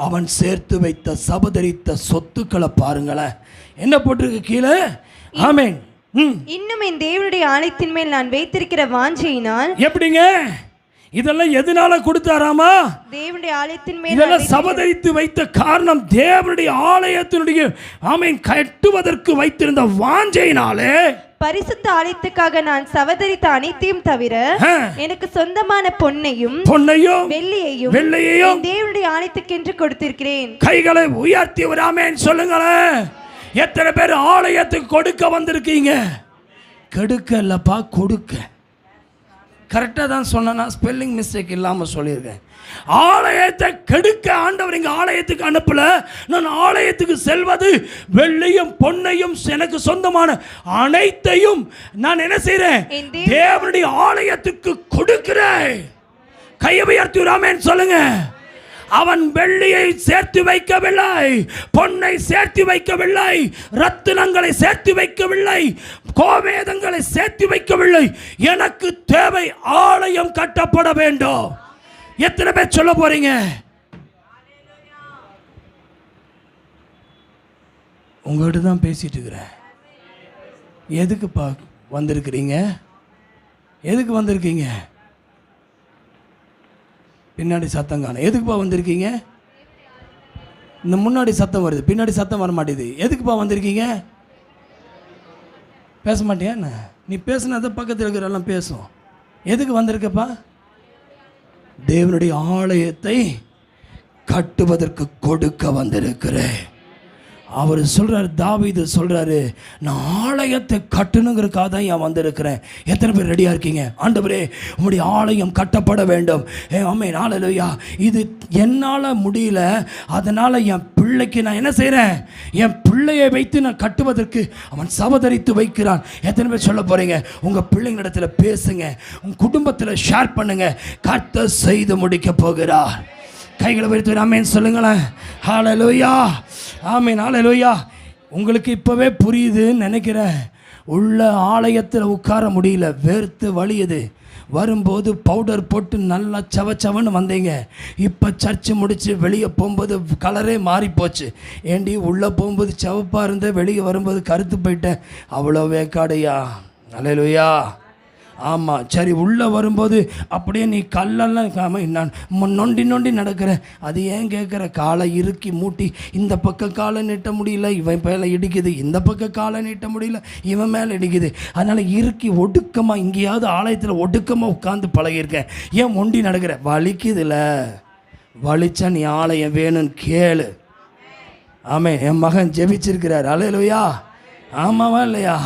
அவன் சேர்த்து வைத்த சபதரித்த சொத்துக்களை பாருங்களேன். என்ன போட்டிருக்கு கீழே? ஆமென். இன்னும் என் தேவனுடைய ஆலயத்தின் மேல் நான் வைத்திருக்கிற வாஞ்சையினால். எப்படிங்க இதெல்லாம் எதனால கொடுத்தாராமா? தேவனுடைய ஆலயத்தின் மேல் இதெல்லாம் சபதரித்து வைத்த காரணம் தேவனுடைய ஆலயத்தினுடைய கட்டுவதற்கு வைத்திருந்த வாஞ்சையினாலே. பரிசுத்த ஆலயத்துக்காக நான் சவதரித்த அனைத்தையும் தவிர எனக்கு சொந்தமான பொன்னையும் வெள்ளியையும் தேவனுடைய ஆலயத்துக்கென்று கொடுத்திருக்கிறேன். கைகளை உயர்த்தி ஒரு ஆமென் சொல்லுங்களேன். எத்தனை பேர் ஆலயத்துக்கு கொடுக்க வந்திருக்கீங்க? கெடுக்க இல்லப்பா, கொடுக்க. கரெக்டாக தான் சொன்னா, ஸ்பெல்லிங் மிஸ்டேக் இல்லாமல் சொல்லியிருக்கேன். ஆலயத்தை கெடுக்க ஆண்டவர் இங்கே ஆலயத்துக்கு அனுப்பல. நான் ஆலயத்துக்கு செல்வது வெள்ளியும் பொன்னையும் எனக்கு சொந்தமான அனைத்தையும் நான் என்ன செய்கிறேன்? தேவனுடைய ஆலயத்துக்கு கொடுக்கிறேன். கையை உயர்த்தி ஆமென் சொல்லுங்க. அவன் வெள்ளியை சேர்த்து வைக்கவில்லை, பொன்னை சேர்த்து வைக்கவில்லை, ரத்தினங்களை சேர்த்து வைக்கவில்லை, கோவேதங்களை சேர்த்து வைக்கவில்லை. எனக்கு தேவை ஆலயம் கட்டப்பட வேண்டும். எத்தனை பேர் சொல்ல போறீங்க? உங்ககிட்ட தான் பேசிட்டு இருக்கிறேன். எதுக்குப்பா வந்திருக்கிறீங்க? எதுக்கு வந்திருக்கீங்க? பின்னாடி சத்தம் காணும். எதுக்குப்பா வந்திருக்கீங்க? இந்த முன்னாடி சத்தம் வருது, பின்னாடி சத்தம் வர மாட்டேது. எதுக்குப்பா வந்திருக்கீங்க? பேச மாட்டியா? நீ பேசுனதை பக்கத்தில் இருக்கிறெல்லாம் பேசும். எதுக்கு வந்திருக்கப்பா? தேவனுடைய ஆலயத்தை கட்டுவதற்கு கொடுக்க வந்திருக்கிறேன். அவர் சொல்கிறார், தாவீது சொல்கிறாரு, நான் ஆலயத்தை கட்டணுங்கிறதுக்காக தான் ஏன் வந்திருக்கிறேன். எத்தனை பேர் ரெடியாக இருக்கீங்க? ஆண்டவரே உம்முடைய ஆலயம் கட்டப்பட வேண்டும். ஆமென், ஹல்லேலூயா. இது என்னால் முடியல, அதனால் என் பிள்ளைக்கு நான் என்ன செய்கிறேன், என் பிள்ளையை வைத்து நான் கட்டுவதற்கு அவன் சபதரித்து வைக்கிறான். எத்தனை பேர் சொல்ல போகிறீங்க? உங்கள் பிள்ளைங்களிடத்தில் பேசுங்க, உங்கள் குடும்பத்தில் ஷேர் பண்ணுங்க. கர்த்தர் செய்து முடிக்க போகிறார். கைகளை வைத்து ஆமென் சொல்லுங்களேன். ஹல்லேலூயா, ஆமென், ஹல்லேலூயா. உங்களுக்கு இப்போவே புரியுதுன்னு நினைக்கிறேன். உள்ள ஆலயத்தில் உட்கார முடியல, வேர்த்து வலியுது. வரும்போது பவுடர் போட்டு நல்லா சவச்சவன்னு வந்தீங்க. இப்போ சர்ச்சு முடித்து வெளியே போகும்போது கலரே மாறி போச்சு. ஏண்டி உள்ளே போகும்போது சிவப்பாக இருந்த, வெளியே வரும்போது கருத்து போயிட்டேன். அவ்வளோ வேக்காடையா? ஹல்லேலூயா. ஆமாம், சரி. உள்ளே வரும்போது அப்படியே நீ கல்லெல்லாம் நான் நொண்டி நொண்டி நடக்கிறேன். அது ஏன் கேட்குற? காலை இறுக்கி மூட்டி இந்த பக்கம் காலை நீட்ட முடியல, இவன் மேலே இடிக்குது. இந்த பக்கம் காலை நீட்ட முடியல, இவன் மேலே இடிக்குது. அதனால் இறுக்கி ஒடுக்கமாக எங்கேயாவது ஆலயத்தில் ஒடுக்கமாக உட்காந்து பழகியிருக்கேன். ஏன் ஒண்டி நடக்கிற? வலிக்குதுல, வலிச்சா நீ ஆலயம் வேணும்னு கேளு. ஆமாம், என் மகன் ஜெபிச்சிருக்கிறார். ஹல்லேலூயா. ஆமாவா இல்லையா?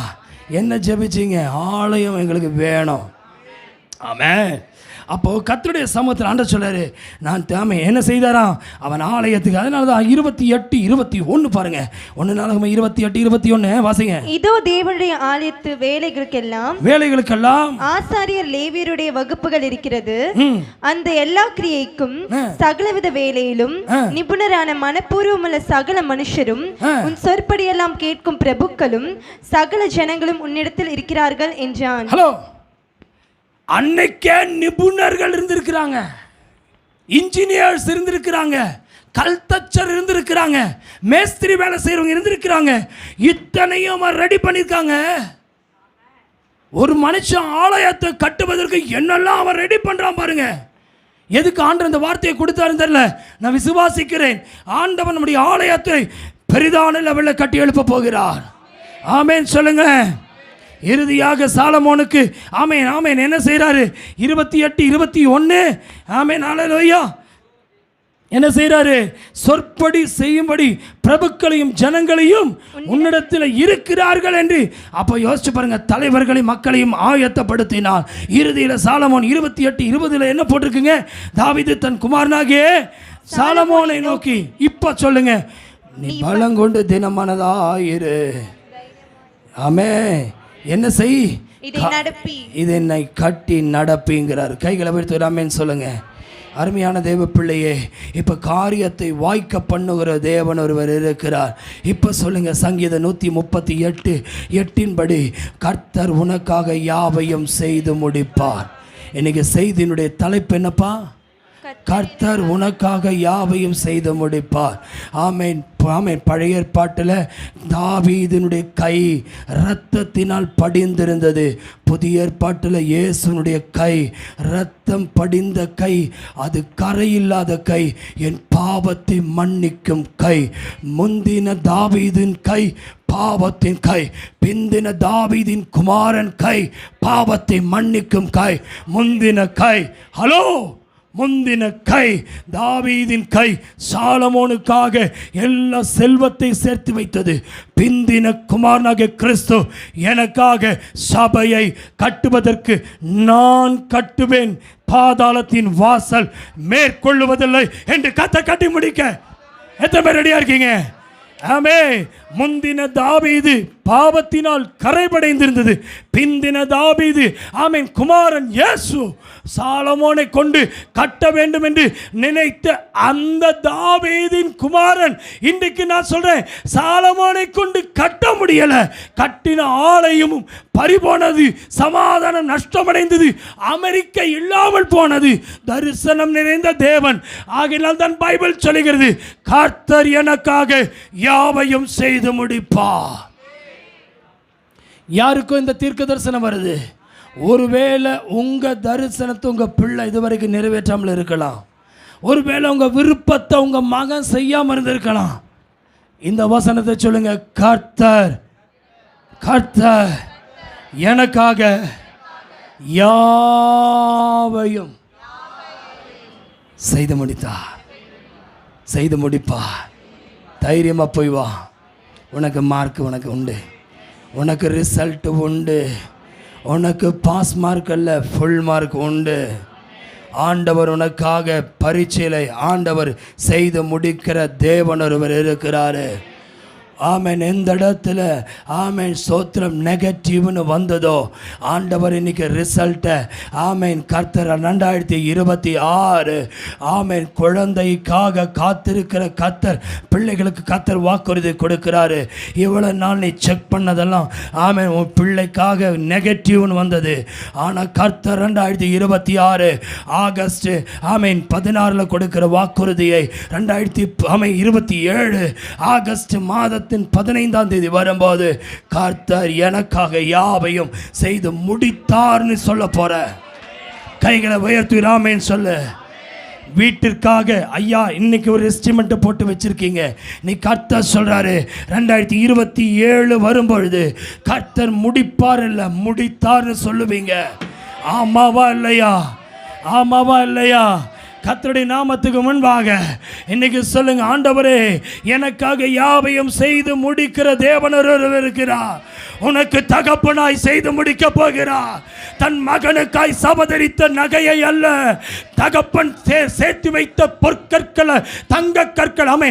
என்ன ஜெபிச்சிங்க? ஆலயம் எங்களுக்கு வேணும். ஆமென். அப்போது கர்த்தருடைய சமூகத்தில் ஆண்டவர் சொல்றாரு, நான் தாமே என்ன செய்தாராம், அவன் ஆலயத்துக்கு. அதனால தான் 28:21 பாருங்க. 1 நாளாகமம் 28:21 வாசிங்க. இதோ தேவனுடைய ஆலயத்து வேலைகளுக்கெல்லாம் ஆசாரியர் லேவியருடைய வகுப்புகள் இருக்கிறது. அந்த எல்லா கிரியைக்கும் சகலவித வேலையிலும் நிபுணரான மனப்பூர்வமுள்ள சகல மனுஷரும் உன் சொற்படியெல்லாம் கேட்கும் பிரபுக்களும் சகல ஜனங்களும் உன்னிடத்தில் இருக்கிறார்கள் என்றான். ஹலோ, அன்னைக்கே நிபுணர்கள் இருந்திருக்கிறாங்க, இன்ஜினியர்ஸ் இருந்திருக்கிறாங்க, கல்தச்சர் இருந்திருக்கிறாங்க, மேஸ்திரி வேலை செய்கிறவங்க இருந்திருக்கிறாங்க. இத்தனையும் அவன் ரெடி பண்ணியிருக்காங்க. ஒரு மனுஷன் ஆலயத்தை கட்டுவதற்கு என்னெல்லாம் அவன் ரெடி பண்ணுறான் பாருங்க. எதுக்கு ஆண்டவர் இந்த வார்த்தையை கொடுத்தாருன்னு தெரியல. நான் விசுவாசிக்கிறேன், ஆண்டவன் நம்முடைய ஆலயத்தை பெரிதான லெவலில் கட்டி எழுப்ப போகிறார். ஆமென் சொல்லுங்க. இறுதியாக சாலமோனுக்கு ஆமென் ஆமென் என்ன செய்கிறாரு? 28:21 ஆமென், ஹல்லேலூயா. என்ன செய்கிறாரு? சொற்படி செய்யும்படி பிரபுக்களையும் ஜனங்களையும் உன்னிடத்தில் இருக்கிறார்கள் என்று. அப்போ யோசிச்சு பாருங்க, தலைவர்களையும் மக்களையும் ஆயத்தப்படுத்தினார். இறுதியில் சாலமோன் 28:20 என்ன போட்டிருக்குங்க? தாவீது தன் குமாரனாகிய சாலமோனை நோக்கி, இப்போ சொல்லுங்க, நீ பலங்கொண்டு தினமானதாயிரு. ஆமே, என்ன செய்? இது என்னை கட்டி நடப்பிங்கிறார். கைகளை வைத்து ஆமென் சொல்லுங்க. அருமையான தேவ பிள்ளையே, இப்போ காரியத்தை வாய்க்க பண்ணுகிற தேவன் ஒருவர் இருக்கிறார். இப்போ சொல்லுங்க, சங்கீதம் 138:8 படி, கர்த்தர் உனக்காக யாவையும் செய்து முடிப்பார். இன்னைக்கு செய்தியினுடைய தலைப்பு என்னப்பா? கர்த்தர் உனக்காக யாவையும் செய்து முடிப்பார். ஆமென் ஆமென். பழைய ஏற்பாட்டில் தாவீதினுடைய கை இரத்தத்தினால் படிந்திருந்தது. புதிய ஏற்பாட்டில் இயேசுனுடைய கை இரத்தம் படிந்த கை, அது கரையில்லாத கை, என் பாவத்தை மன்னிக்கும் கை. முந்தின தாவீதின் கை பாவத்தின் கை, பிந்தின தாவீதின் குமாரன் கை பாவத்தை மன்னிக்கும் கை. முந்தின கை, ஹலோ, முந்தின கை தாவீதின் கை சாலமோனுக்காக எல்லா செல்வத்தை சேர்த்து வைத்தது. பிந்தின குமாரனாகிய கிறிஸ்து எனக்காக சபையை கட்டுவதற்கு நான் கட்டுவேன், பாதாளத்தின் வாசல் மேற்கொள்ளுவதில்லை என்று கட்டி முடிக்க எத்தனை பேர் ரெடியா இருக்கீங்க? ஆமே. முந்தின தாவீது பாவத்தினால் கரைபடைந்திருந்தது. பிந்தின தாவீது ஆமென் குமாரன் இயேசு சாலமோனை கொண்டு கட்ட வேண்டும் என்று நினைத்த அந்த தாவீதின் குமாரன் இன்றைக்கு நான் சொல்றேன், சாலமோனை கொண்டு கட்ட முடியல. கட்டின ஆலயமும் பறிபோனது, சமாதானம் நஷ்டமடைந்தது, அமெரிக்கா இல்லாமல் போனது. தரிசனம் நிறைந்த தேவன். ஆகையால் தான் பைபிள் சொல்லுகிறது, கர்த்தர் எனக்காக யாவையும் செய்து முடிப்பா. யாருக்கும் இந்த தீர்க்க தரிசனம் வருது? ஒருவேளை உங்க தரிசனத்தை உங்க பிள்ளை இதுவரைக்கும் நிறைவேற்றாமல் இருக்கலாம். ஒருவேளை உங்க விருப்பத்தை உங்க மகன் செய்யாமல் இருந்திருக்கலாம். இந்த வசனத்தை சொல்லுங்க, கர்த்தர் கர்த்தர் எனக்காக யாவையும் செய்து முடித்தா, செய்து முடிப்பா. தைரியமா போய் வா. உனக்கு மார்க் உனக்கு உண்டு, உனக்கு ரிசல்ட் உண்டு, உனக்கு பாஸ் மார்க் அல்ல ஃபுல் மார்க் உண்டு. ஆண்டவர் உனக்காக பரீட்சையிலே ஆண்டவர் செய்து முடிக்கிற தேவன் ஒருவர் இருக்கிறாரு. ஆமேன். எந்த இடத்துல ஆமேன் ஸ்தோத்திரம் நெகட்டிவ்னு வந்ததோ ஆண்டவர் இன்னைக்கு ரிசல்ட்டை ஆமேன் கர்த்தர் 2026 ஆமேன் குழந்தைக்காக காத்திருக்கிற கர்த்தர் பிள்ளைகளுக்கு கர்த்தர் வாக்குறுதி கொடுக்கிறாரு. இவ்வளோ நாள் நீ செக் பண்ணதெல்லாம் ஆமேன் உன் பிள்ளைக்காக நெகட்டிவ்னு வந்தது. ஆனால் கர்த்தர் 2026 ஆகஸ்ட் ஆமேன் 16 கொடுக்கிற வாக்குறுதியை 2027 ஆகஸ்ட் மாதத்தில் 15ஆம் தேதி வரும்போது கர்த்தர் எனக்காக யாவையும் செய்து முடித்தார்னு சொல்ல போற. கைகளை உயர்த்தி ஆமென் சொல்லு. வீட்டிற்காக ஐயா இன்னைக்கு ஒரு எஸ்டிமேட் போட்டு வச்சிருக்கீங்க. நீ கர்த்தர் சொல்றாரு 2027 வரும்பொழுது கர்த்தர் முடிப்பார் இல்லை முடித்தார்னு சொல்லுவீங்க. ஆமாவா இல்லையா? ஆமாவா இல்லையா? கர்த்தருடைய நாமத்துக்கு முன்பாக இன்னைக்கு சொல்லுங்க, ஆண்டவரே எனக்காக யாவையும் செய்து முடிக்கிற தேவன் ஒருவர் இருக்கிறார். உனக்கு தகப்பனாய் செய்து முடிக்க போகிறார். தன் மகனுக்காய் சபதரித்த நகையை அல்ல, தகப்பன் சேர்த்து வைத்த பொற்கற்களை தங்க கற்கள் அமை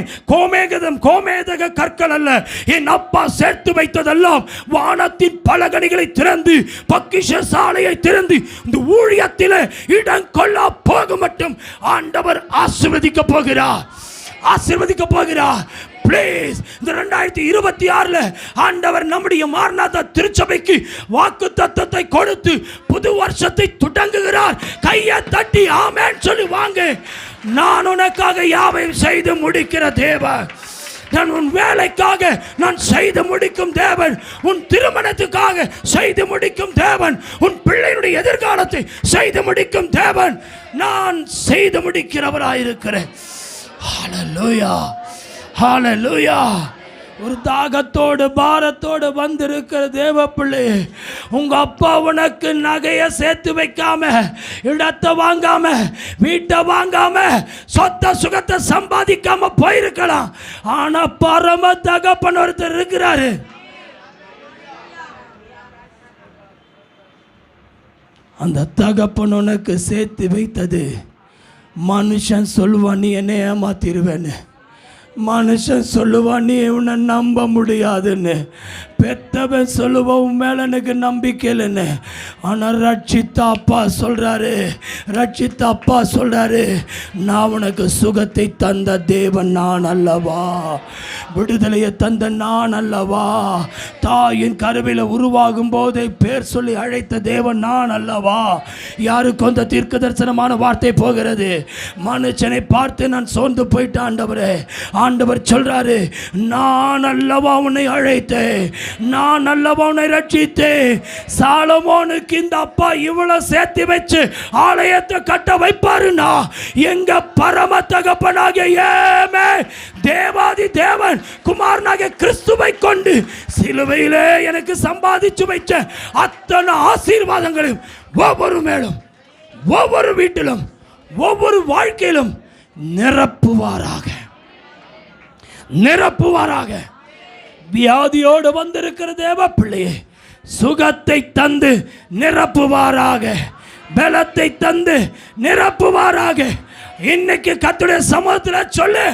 கோமேதக கற்கள் அல்ல, என் அப்பா சேர்த்து வைத்ததெல்லாம் வானத்தின் பலகணிகளை திறந்து பொக்கிஷ சாலையை திறந்து இந்த ஊழியத்தில் இடம் கொள்ளா போக மட்டும் ஆண்டவர் ஆசீர்வதிக்க போகிறார். ஆசீர்வதிக்க போகிறார். பிளீஸ் இந்த 2026 ஆண்டவர் நம்முடைய மார்நாதா திருச்சபைக்கு வாக்கு தத்தத்தை கொடுத்து புது வருஷத்தை தொடங்குகிறார். கையை தட்டி ஆமென் சொல்லி வாங்க. நான் உனக்காக யாவையும் செய்து முடிக்கிற தேவன். நான் உன் வேலைக்காக நான் செய்து முடிக்கும் தேவன். உன் திருமணத்துக்காக செய்து முடிக்கும் தேவன். உன் பிள்ளைகளுடைய எதிர்காலத்தை செய்து முடிக்கும் தேவன். நான் செய்து முடிக்கிறவராயிருக்கிறேன். ஹல்லேலூயா, ஹல்லேலூயா. ஒரு தாகத்தோடு பாரத்தோடு வந்திருக்கிற தேவ பிள்ளை, உங்க அப்பா உனக்கு நகையை சேர்த்து வைக்காம, இடத்தை வாங்காம, வீட்டை வாங்காம, சொத்த சுகத்தை சம்பாதிக்காம போயிருக்கலாம். ஆனா பரம தகப்பன் ஒருத்தர் இருக்கிறாரு. அந்த தகப்பன் உனக்கு சேர்த்து வைத்தது. மனுஷன் சொல்லுவான் நீ என்னை ஏமாத்திருவேன்னு, மனுஷன் சொல்லுவான் நீ உன்னை நம்ப முடியாதுன்னு, பெத்தவன் சொல்லுவான் உன் மேல எனக்கு நம்பிக்கை இல்லைன்னு. ஆனால் ரட்சித்த அப்பா சொல்றாரு, ரட்சித்த அப்பா சொல்றாரு, நான் உனக்கு சுகத்தை தந்த தேவன் நான் அல்லவா, விடுதலையை தந்த நான் அல்லவா, தாயின் கருவில உருவாகும் போதே பேர் சொல்லி அழைத்த தேவன் நான் அல்லவா. யாருக்கு அந்த தீர்க்க தரிசனமான வார்த்தை போகிறது? மனுஷனை பார்த்து நான் சோர்ந்து போயிட்டேன் ஆண்டவரே. ஆண்டவர் சொல்றாரு, நான் அல்லவா உன்னை அழைத்தேன், நான் அல்லவா உன்னை ரட்சித்தேன். சாலமோனுக்கு இந்த அப்பா இவ்வளவு சேர்த்து வச்சு ஆலயத்தை கட்ட வைப்பாருன்னா எங்க பரம தகப்பனாகிய தேவாதி தேவன் குமாரனாகிய கிறிஸ்துவை கொண்டு சிலுவையிலே எனக்கு சம்பாதிச்சு வைச்ச அத்தனை ஆசீர்வாதங்களையும் ஒவ்வொரு மேலும், ஒவ்வொரு வீட்டிலும், ஒவ்வொரு வாழ்க்கையிலும் நிரப்புவாராக, நிரப்புவாராக. வியாதியோடு வந்திருக்கிற தேவ பிள்ளையே சுகத்தை தந்து நிரப்புவாராக, பலத்தை தந்து நிரப்புவாராக. இன்னைக்கு கர்த்தருடைய சமூகத்தில் சொல்லு,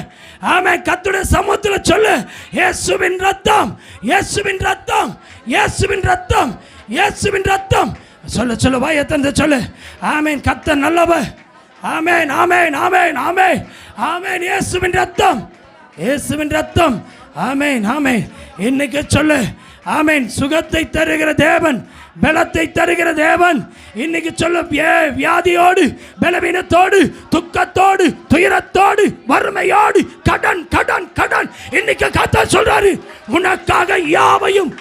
ஆமென். கர்த்தருடைய சமூகத்தில் சொல்லு, இயேசுவின் ரத்தம், இயேசுவின் ரத்தம், இயேசுவின் ரத்தம், இயேசுவின் ரத்தம். சொல்லு சொல்லு, வாயை தந்து சொல்லு, ஆமென். கர்த்தர் நல்லவர். ஆமென், ஆமென், ஆமென், ஆமென், ஆமென். இயேசுவின் ரத்தம், இயேசுவின் ரத்தம். ஆமென், ஆமென். இன்னைக்கு சொல்லு, ஆமென். சுகத்தை தருகிற தேவன், பலத்தை தருகிற தேவன். இன்னைக்கு சொல்ல, வியாதியோடு, பலவீனத்தோடு, துக்கத்தோடு, துயரத்தோடு, வறுமையோடு, கடன் கடன் கடன், இன்னைக்கு கர்த்தர் சொல்றாரு, உனக்காக யாவையும்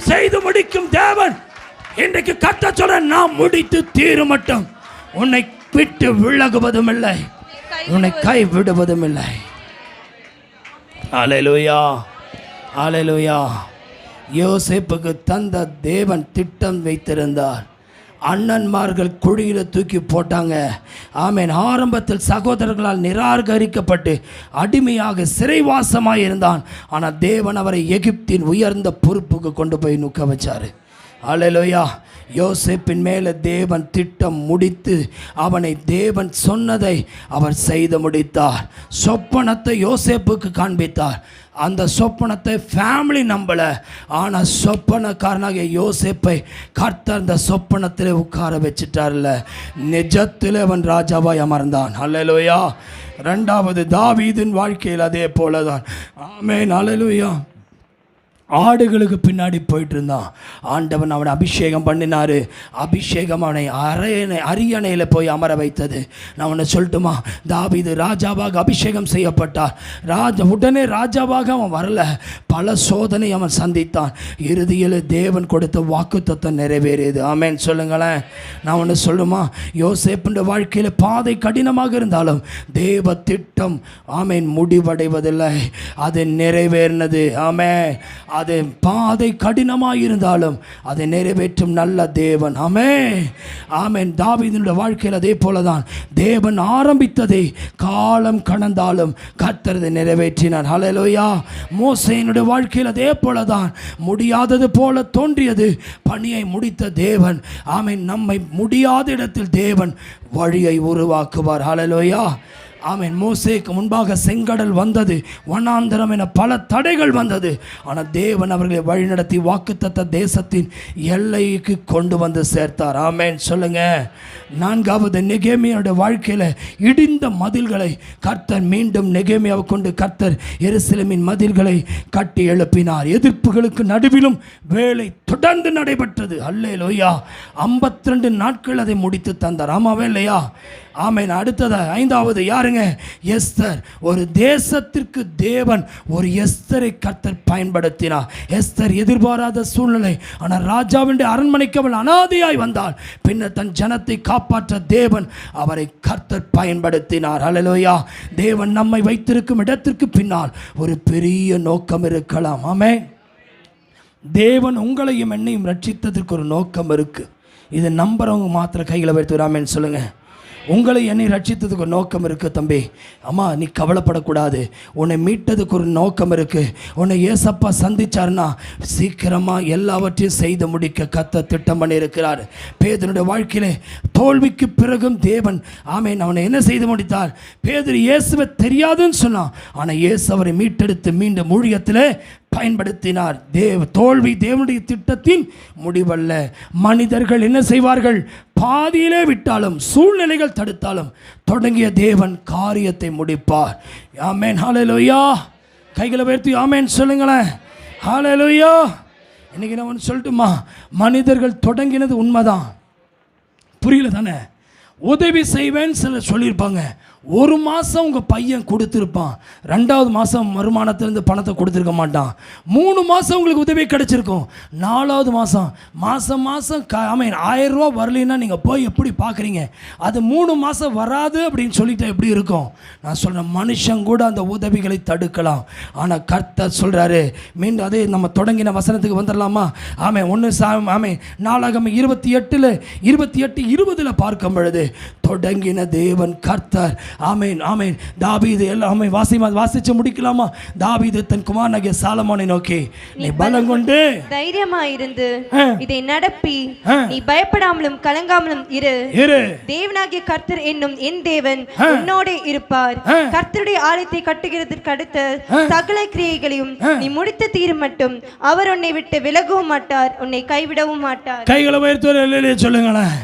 செய்து முடிக்கும் தேவன். இன்னைக்கு கர்த்தர் சொல்ற, நான் முடித்து தீரும் மட்டும் உன்னை விட்டு விலகுவதும் இல்லை, உன்னை கை விடுவதும் இல்லை. அல்லேலூயா, அல்லேலூயா. யோசேப்புக்கு தந்த தேவன் திட்டம் வைத்திருந்தார். அண்ணன்மார்கள் குழியில் தூக்கி போட்டாங்க. ஆமென். ஆரம்பத்தில் சகோதரர்களால் நிராகரிக்கப்பட்டு அடிமையாக சிறைவாசமாக இருந்தான். ஆனால் தேவன் அவரை எகிப்தின் உயர்ந்த பொறுப்புக்கு கொண்டு போய் நுக்க வச்சார். அல்லேலூயா. யோசேப்பின் மேலே தேவன் திட்டம் முடித்து அவனை தேவன் சொன்னதை அவர் செய்து முடித்தார். சொப்பனத்தை யோசேப்புக்கு காண்பித்தார். அந்த சொப்பனத்தை ஃபேமிலி நம்பலை, ஆனால் சொப்பனக்காரனாகிய யோசேப்பை கர்த்தர் அந்த சொப்பனத்தில் உட்கார வச்சுட்டார்ல, நிஜத்தில் அவன் ராஜாவாய் அமர்ந்தான். அல்லேலூயா. ரெண்டாவது தாவீதின் வாழ்க்கையில் அதே போல தான். ஆமென். அல்லேலூயா. ஆடுகளுக்கு பின்னாடி போயிட்டு இருந்தான். ஆண்டவன் அவனை அபிஷேகம் பண்ணினார். அபிஷேகம் அவனை அரியணையில் போய் அமர வைத்தது. நான் அவனை சொல்லட்டுமா, தாவீது ராஜாவாக அபிஷேகம் செய்யப்பட்டார். உடனே ராஜாவாக அவன் வரல, பல சோதனை அவன் சந்தித்தான். இறுதியில் தேவன் கொடுத்த வாக்குத்தத்தம் நிறைவேறியது. ஆமென் சொல்லுங்களேன். நான் ஒன்று சொல்லுமா, யோசேப்புடைய வாழ்க்கையில் பாதை கடினமாக இருந்தாலும் தேவ திட்டம் ஆமென் முடிவடைவதில்லை, அது நிறைவேறினது. ஆமென். அது பாதை கடினமாக இருந்தாலும் அதை நிறைவேற்றும் நல்ல தேவன். ஆமென். ஆமென். தாவீதினுடைய வாழ்க்கையில் அதே போல தான். தேவன் ஆரம்பித்ததை காலம் கடந்தாலும் கர்த்தர் அதை நிறைவேற்றினார். ஹல்லேலூயா. மோசேயினுடைய வாழ்க்கையில் அதே போல தான். முடியாதது போல தோன்றியது, பணியை முடித்த தேவன். ஆமென். நம்மை முடியாத இடத்தில் தேவன் வழியை உருவாக்குவார். ஹல்லேலூயா. ஆமென். மோசேக்கு முன்பாக செங்கடல் வந்தது, வனாந்தரம் என பல தடைகள் வந்தது. ஆனால் தேவன் அவர்களை வழிநடத்தி வாக்குத்தத்த தேசத்தின் எல்லைக்கு கொண்டு வந்து சேர்த்தார். ஆமென் சொல்லுங்க. நான்காவது, நெகேமியாவுடைய வாழ்க்கையில் இடிந்த மதில்களை கர்த்தர் மீண்டும் நெகேமியாவை கொண்டு கர்த்தர் எருசலேமின் மதில்களை கட்டி எழுப்பினார். எதிர்ப்புகளுக்கு நடுவிலும் வேலை தொடர்ந்து நடைபெற்றது. அல்லேலூயா. 52 நாட்கள் அதை முடித்து தந்தார். ஆமாவே இல்லையா? ஆமென். அடுத்தது ஐந்தாவது யாருங்க? எஸ்தர். ஒரு தேசத்திற்கு தேவன் ஒரு எஸ்தரை கர்த்தர் பயன்படுத்தினார். எஸ்தர் எதிர்பாராத சூழ்நிலை, ஆனால் ராஜாவின் அரண்மனைக்கு அவள் அனாதையாய் வந்தாள். பின்னர் தன் ஜனத்தை காப்பாற்ற தேவன் அவரை கர்த்தர் பயன்படுத்தினார். அல்லேலூயா. தேவன் நம்மை வைத்திருக்கும் இடத்திற்கு பின்னால் ஒரு பெரிய நோக்கம் இருக்கலாம். ஆமென். தேவன் உங்களையும் என்னையும் ரட்சித்ததற்கு ஒரு நோக்கம் இருக்கு. இது நம்புறவங்க மாத்திர கையில் வைத்து ஆமென் சொல்லுங்க. உங்களை என்னை ரட்சித்ததுக்கு ஒரு நோக்கம் இருக்குது தம்பி. அம்மா நீ கவலைப்படக்கூடாது. உன்னை மீட்டதுக்கு ஒரு நோக்கம் இருக்குது. உன்னை ஏசப்பா சந்திச்சார்னா சீக்கிரமாக எல்லாவற்றையும் செய்து முடிக்க கர்த்தர் திட்டம் பண்ணியிருக்கிறார். பேதுருடைய வாழ்க்கையிலே தோல்விக்கு பிறகும் தேவன் ஆமென் அவனை என்ன செய்து முடித்தார்? பேதுரு இயேசுவை தெரியாதுன்னு சொன்னான், ஆனால் இயேசு அவரை மீட்டெடுத்து மீண்டும் ஊழியத்திலே பயன்படுத்தினார். தோல்வி தேவனுடைய திட்டத்தின் முடிவல்ல. மனிதர்கள் என்ன செய்வார்கள்? பாதியிலே விட்டாலும் சூழ்நிலைகள் தடுத்தாலும் தொடங்கிய தேவன் காரியத்தை முடிப்பார். ஆமென். ஹல்லேலூயா. கைகளை உயர்த்தி ஆமென் சொல்லுங்களேன். ஹல்லேலூயா. இன்னைக்கு நான் ஒன்று சொல்லட்டுமா, மனிதர்கள் தொடங்கினது உண்மைதான். புரியல தானே? உதவி செய்வேன்னு சிலர் சொல்லியிருப்பாங்க. ஒரு மாதம் உங்கள் பையன் கொடுத்துருப்பான், 2வது மாதம் வருமானத்திலேருந்து பணத்தை கொடுத்துருக்க மாட்டான். 3 மாதம் உங்களுக்கு உதவி கிடச்சிருக்கும். 4வது மாதம் ஆமென் 1000 ரூபா வரலைன்னா நீங்கள் போய் எப்படி பார்க்குறீங்க? அது 3 மாதம் வராது அப்படின்னு சொல்லிட்டு எப்படி இருக்கும்? நான் சொல்கிறேன், மனுஷன் கூட அந்த உதவிகளை தடுக்கலாம். ஆனால் கர்த்தர் சொல்கிறாரு. மீண்டும் அதே நம்ம தொடங்கின வசனத்துக்கு வந்துடலாமா? ஆமென். ஆமென். நாளாகமம் 28:20 பார்க்கும் பொழுது தொடங்கின தேவன் கர்த்தர். ஆமென். ஆமென். தாவீது எல்லாமே வாசிச்சு முடிக்கலாமா? தாவீது தன் குமாரனாகிய சாலமோனை நோக்கி, நீ பலம் கொண்டு தைரியமாயிருந்து இதை நடப்பி நீ பயப்படாமலும் கலங்காமலும் இரு. தேவனாகிய கர்த்தர் என்னும் என் தேவன் உன்னோட இருப்பார். கர்த்தருடைய ஆலயத்தை கட்டுகிறதற்கு அடுத்த சகல கிரியைகளையும் நீ முடித்து தீரும் மட்டும் அவர் உன்னை விட்டு விலகவும் மாட்டார், உன்னை கைவிடவும் மாட்டார். கைகளை உயர்த்தி சொல்லுங்களேன்.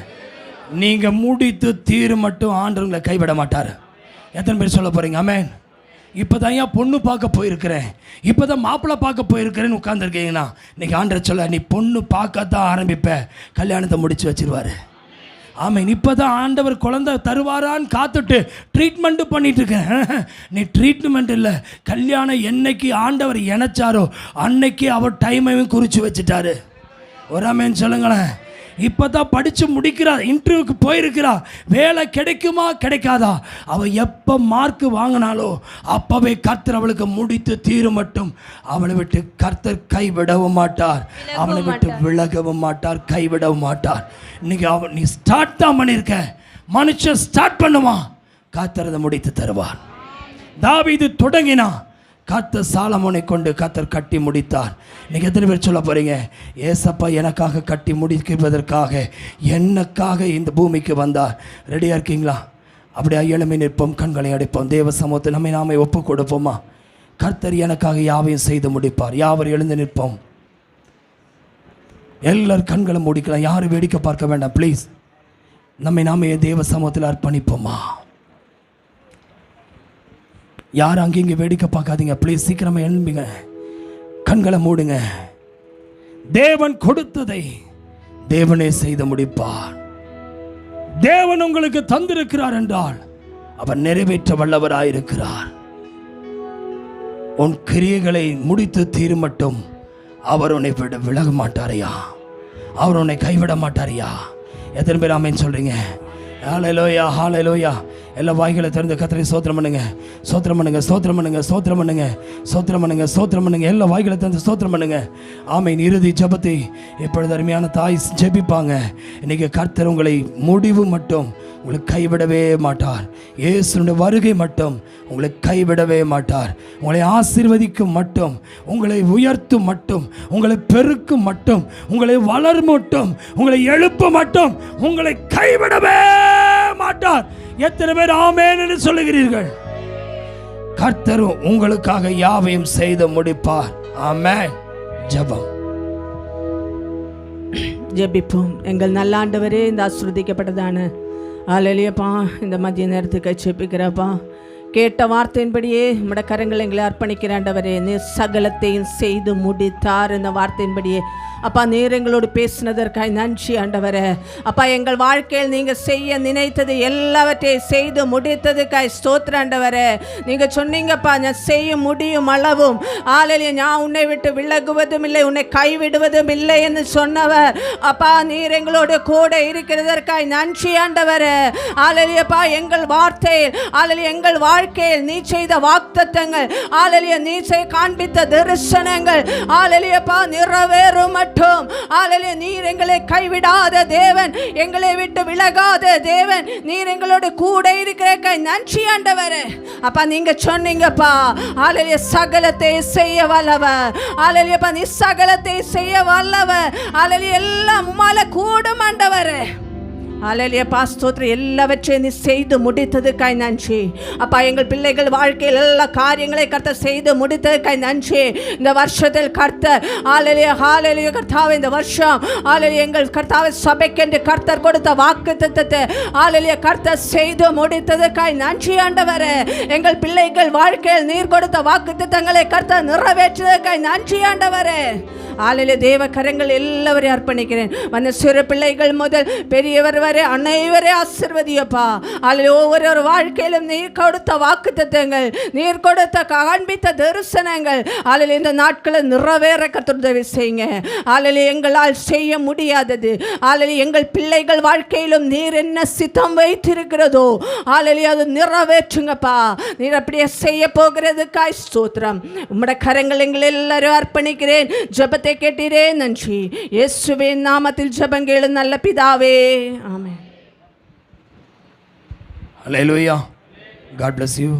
நீங்க முடித்து தீரு மட்டும் ஆண்டவங்களை கைவிட மாட்டார். எத்தனை பேர் சொல்ல போறீங்க? ஆமென். இப்போதான் ஏன் பொண்ணு பார்க்க போயிருக்கிறேன், இப்போதான் மாப்பிள்ளை பார்க்க போயிருக்கிறேன்னு உட்காந்துருக்கீங்கன்னா இன்னைக்கு ஆண்டவர் சொல்ல, நீ பொண்ணு பார்க்கத்தான் ஆரம்பிப்ப, கல்யாணத்தை முடிச்சு வச்சிருவாரு. ஆமென். இப்போ தான் ஆண்டவர் குழந்தை தருவாரான்னு காத்துட்டு ட்ரீட்மெண்ட்டு பண்ணிட்டு இருக்கேன். நீ ட்ரீட்மெண்ட் இல்லை, கல்யாணம் என்னைக்கு ஆண்டவர் இணைச்சாரோ அன்னைக்கு அவர் டைமையும் குறித்து வச்சுட்டாரு. ஒரு ஆமென் சொல்லுங்களேன். இப்போ தான் படித்து முடிக்கிறா, இன்டர்வியூக்கு போயிருக்கிறா, வேலை கிடைக்குமா கிடைக்காதா, அவள் எப்போ மார்க் வாங்கினாலோ அப்போவே கர்த்தர் அவளுக்கு முடித்து தீரும் மட்டும் அவளை விட்டு கர்த்தர் கைவிடவும் மாட்டார், அவளை விட்டு விலகவும் மாட்டார், கைவிடவும் மாட்டார். இன்னைக்கு நீ ஸ்டார்ட் தான் பண்ணியிருக்க, மனுஷன் ஸ்டார்ட் பண்ணுவான், கர்த்தர் அதை முடித்து தருவார். தாவீது தொடங்கினா, கர்த்தர் சாலமோனை கொண்டு கர்த்தர் கட்டி முடித்தார். இன்னைக்கு எத்தனை பேர் சொல்ல போறீங்க, ஏசப்பா எனக்காக கட்டி முடிப்பதற்காக எனக்காக இந்த பூமிக்கு வந்தார்? ரெடியாக இருக்கீங்களா? அப்படியே எழுமி நிற்போம், கண்களை அடைப்போம், தேவ சமூகத்தில் நம்மை நாமே ஒப்பு கொடுப்போமா? கர்த்தர் எனக்காக யாவையும் செய்து முடிப்பார். யாவர் எழுந்து நிற்போம், எல்லாரும் கண்களை முடிக்கலாம், யாரும் வேடிக்கை பார்க்க வேண்டாம் ப்ளீஸ். நம்மை நாமே தேவ சமூகத்தில் அர்ப்பணிப்போமா? யாரும் அங்கேங்க வேடிக்கை பார்க்காதீங்க ப்ளீஸ், சீக்கிரமாக எழும்புங்க, கண்களை மூடுங்க. தேவன் கொடுத்ததை தேவனே செய்து முடிப்பார். தேவன் உங்களுக்கு தந்திருக்கிறார் என்றால் அவர் நிறைவேற்ற வல்லவராயிருக்கிறார். உன் கிரியைகளை முடித்து தீரும் மட்டும் அவர் உன்னை விலக மாட்டாரையா, அவர் உன்னை கைவிட மாட்டாரையா? எத்தனை பேர் ஆமென் சொல்றீங்க? ஹல்லேலூயா, ஹல்லேலூயா. எல்லா வாய்களை திறந்து கர்த்தரை ஸ்தோத்திரம் பண்ணுங்க, ஸ்தோத்திரம் பண்ணுங்க, ஸ்தோத்திரம் பண்ணுங்க, ஸ்தோத்திரம் பண்ணுங்க, ஸ்தோத்திரம் பண்ணுங்க, ஸ்தோத்திரம் பண்ணுங்க. எல்லா வாய்களை திறந்து ஸ்தோத்திரம் பண்ணுங்க. ஆமென். இறுதி ஜெபத்தை இப்பொழுது அருமையான தாய் ஜெபிப்பாங்க. இன்னைக்கு கர்த்தர் உங்களை முடிவு மட்டும் உங்களை கைவிடவே மாட்டார். இயேசுவின் வருகை மட்டும் உங்களை கைவிடவே மாட்டார். உங்களை ஆசீர்வதிக்கும் மட்டும், உங்களை உயர்த்தும் மட்டும், உங்களை பெருக்கும் மட்டும், உங்களை வளரும் மட்டும், உங்களை எழுப்ப மட்டும், உங்களை கைவிடவே மாட்டார். எத்தனை பேர் ஆமென் என்று சொல்லுகிறீர்கள்? கர்த்தர் உங்களுக்காக யாவையும் செய்து முடிப்பார். ஆமென். ஜெபம். ஜெபிப்போம். எங்கள் நல்ல ஆண்டவரே, இந்த ஆசீர்வதிக்கப்பட்டதான ஹல்லேலூயாப்பா, இந்த மதிய நேரத்துக்கு ஜெபிக்கிறப்பா, கேட்ட வார்த்தையின்படியே உம்முடைய கரங்களை எங்களை அர்ப்பணிக்கிற ஆண்டவரே, நீர் சகலத்தையும் செய்து முடித்தார். இந்த வார்த்தையின்படியே அப்பா நீர் எங்களோடு பேசினதற்காக நன்றி ஆண்டவரே. அப்பா எங்கள் வாழ்க்கையில் நீங்கள் செய்ய நினைத்தது எல்லாவற்றையும் செய்து முடித்ததுக்காய் ஸ்தோத்திர ஆண்டவரே. நீங்கள் சொன்னீங்கப்பா, நான் செய்ய முடியும் அளவும் ஹல்லேலூயா, நான் உன்னை விட்டு விலகுவதும் இல்லை, உன்னை கைவிடுவதும் இல்லை என்று சொன்னவர். அப்பா நீர் எங்களோடு கூட இருக்கிறதற்காய் நன்றி ஆண்டவரே. ஹல்லேலூயாப்பா, எங்கள் வார்த்தையில் ஹல்லேலூயா, எங்கள் வாழ்க்கையில் நீ செய்த வாக்குத்தத்தங்கள் ஹல்லேலூயா, நீ காண்பித்த தரிசனங்கள் ஹல்லேலூயாப்பா நிறைவேறும் மட்டும் ஹல்லேலூயா, நீர் எங்களை கைவிடாத தேவன், எங்களை விட்டு விலகாத தேவன், நீர் எங்களோடு கூட இருக்கிற நன்றி ஆண்டவரே. அப்பா நீங்க சொன்னீங்கப்பா, ஹல்லேலூயா, சகலத்தை செய்ய வல்லவர், ஹல்லேலூயாப்பா, நீ சகலத்தை செய்ய வல்லவர், ஹல்லேலூயா, எல்லாம் உம்மால கூடும் ஆண்டவரே. ஹல்லேலூயா, ஸ்தோத்திரம். எல்லாவற்றையும் நீ செய்து முடித்ததுக்காய் நன்றி அப்பா. எங்கள் பிள்ளைகள் வாழ்க்கையில் எல்லா காரியங்களை கர்த்தர் செய்து முடித்ததுக்காய் நன்றி. இந்த வருஷத்தில் கர்த்தர் ஹல்லேலூயா, ஹல்லேலூயா கர்த்தாவே, இந்த வருஷம் ஹல்லேலூயா எங்கள் கர்த்தாவே சபைக்கென்று கர்த்தர் கொடுத்த வாக்குத்தத்தத்தை ஹல்லேலூயா கர்த்தர் செய்து முடித்ததுக்காய் நன்றி ஆண்டவரே. எங்கள் பிள்ளைகள் வாழ்க்கையில் நீர் கொடுத்த வாக்குத்தத்தங்களை கர்த்தர் நிறைவேற்றியதற்காய் நன்றி ஆண்டவரே. ஹல்லேலூயா, தேவ கரங்கள் எல்லாவரையும் அர்ப்பணிக்கிறேன். வந்த சிறு பிள்ளைகள் முதல் பெரியவர் வரை அனைவரே ஆசீர்வதியப்பா. ஹல்லேலூயா, ஒவ்வொரு வாழ்க்கையிலும் நீர் கொடுத்த வாக்குத்தத்தங்கள், நீர் கொடுத்த காண்பித்த தரிசனங்கள் ஹல்லேலூயா இந்த நாட்களை நிறைவேற கர்த்தர் உதவி செய்யுங்க. ஹல்லேலூயா, எங்களால் செய்ய முடியாதது ஹல்லேலூயா எங்கள் பிள்ளைகள் வாழ்க்கையிலும் நீர் என்ன சித்தம் வைத்திருக்கிறதோ ஹல்லேலூயா அது நிறைவேற்றுங்கப்பா. நீர் அப்படியே செய்ய போகிறதுக்காய் ஸ்தோத்திரம். உம்முடைய கரங்கள் எங்கள் எல்லாரும் அர்ப்பணிக்கிறேன். ஜெபத்தை கேட்டீரே, நன்றி. இயேசுவின் நாமத்தில் ஜெபம் கேளு நல்ல பிதாவே, ஆமென். ஹல்லேலூயா. God bless you.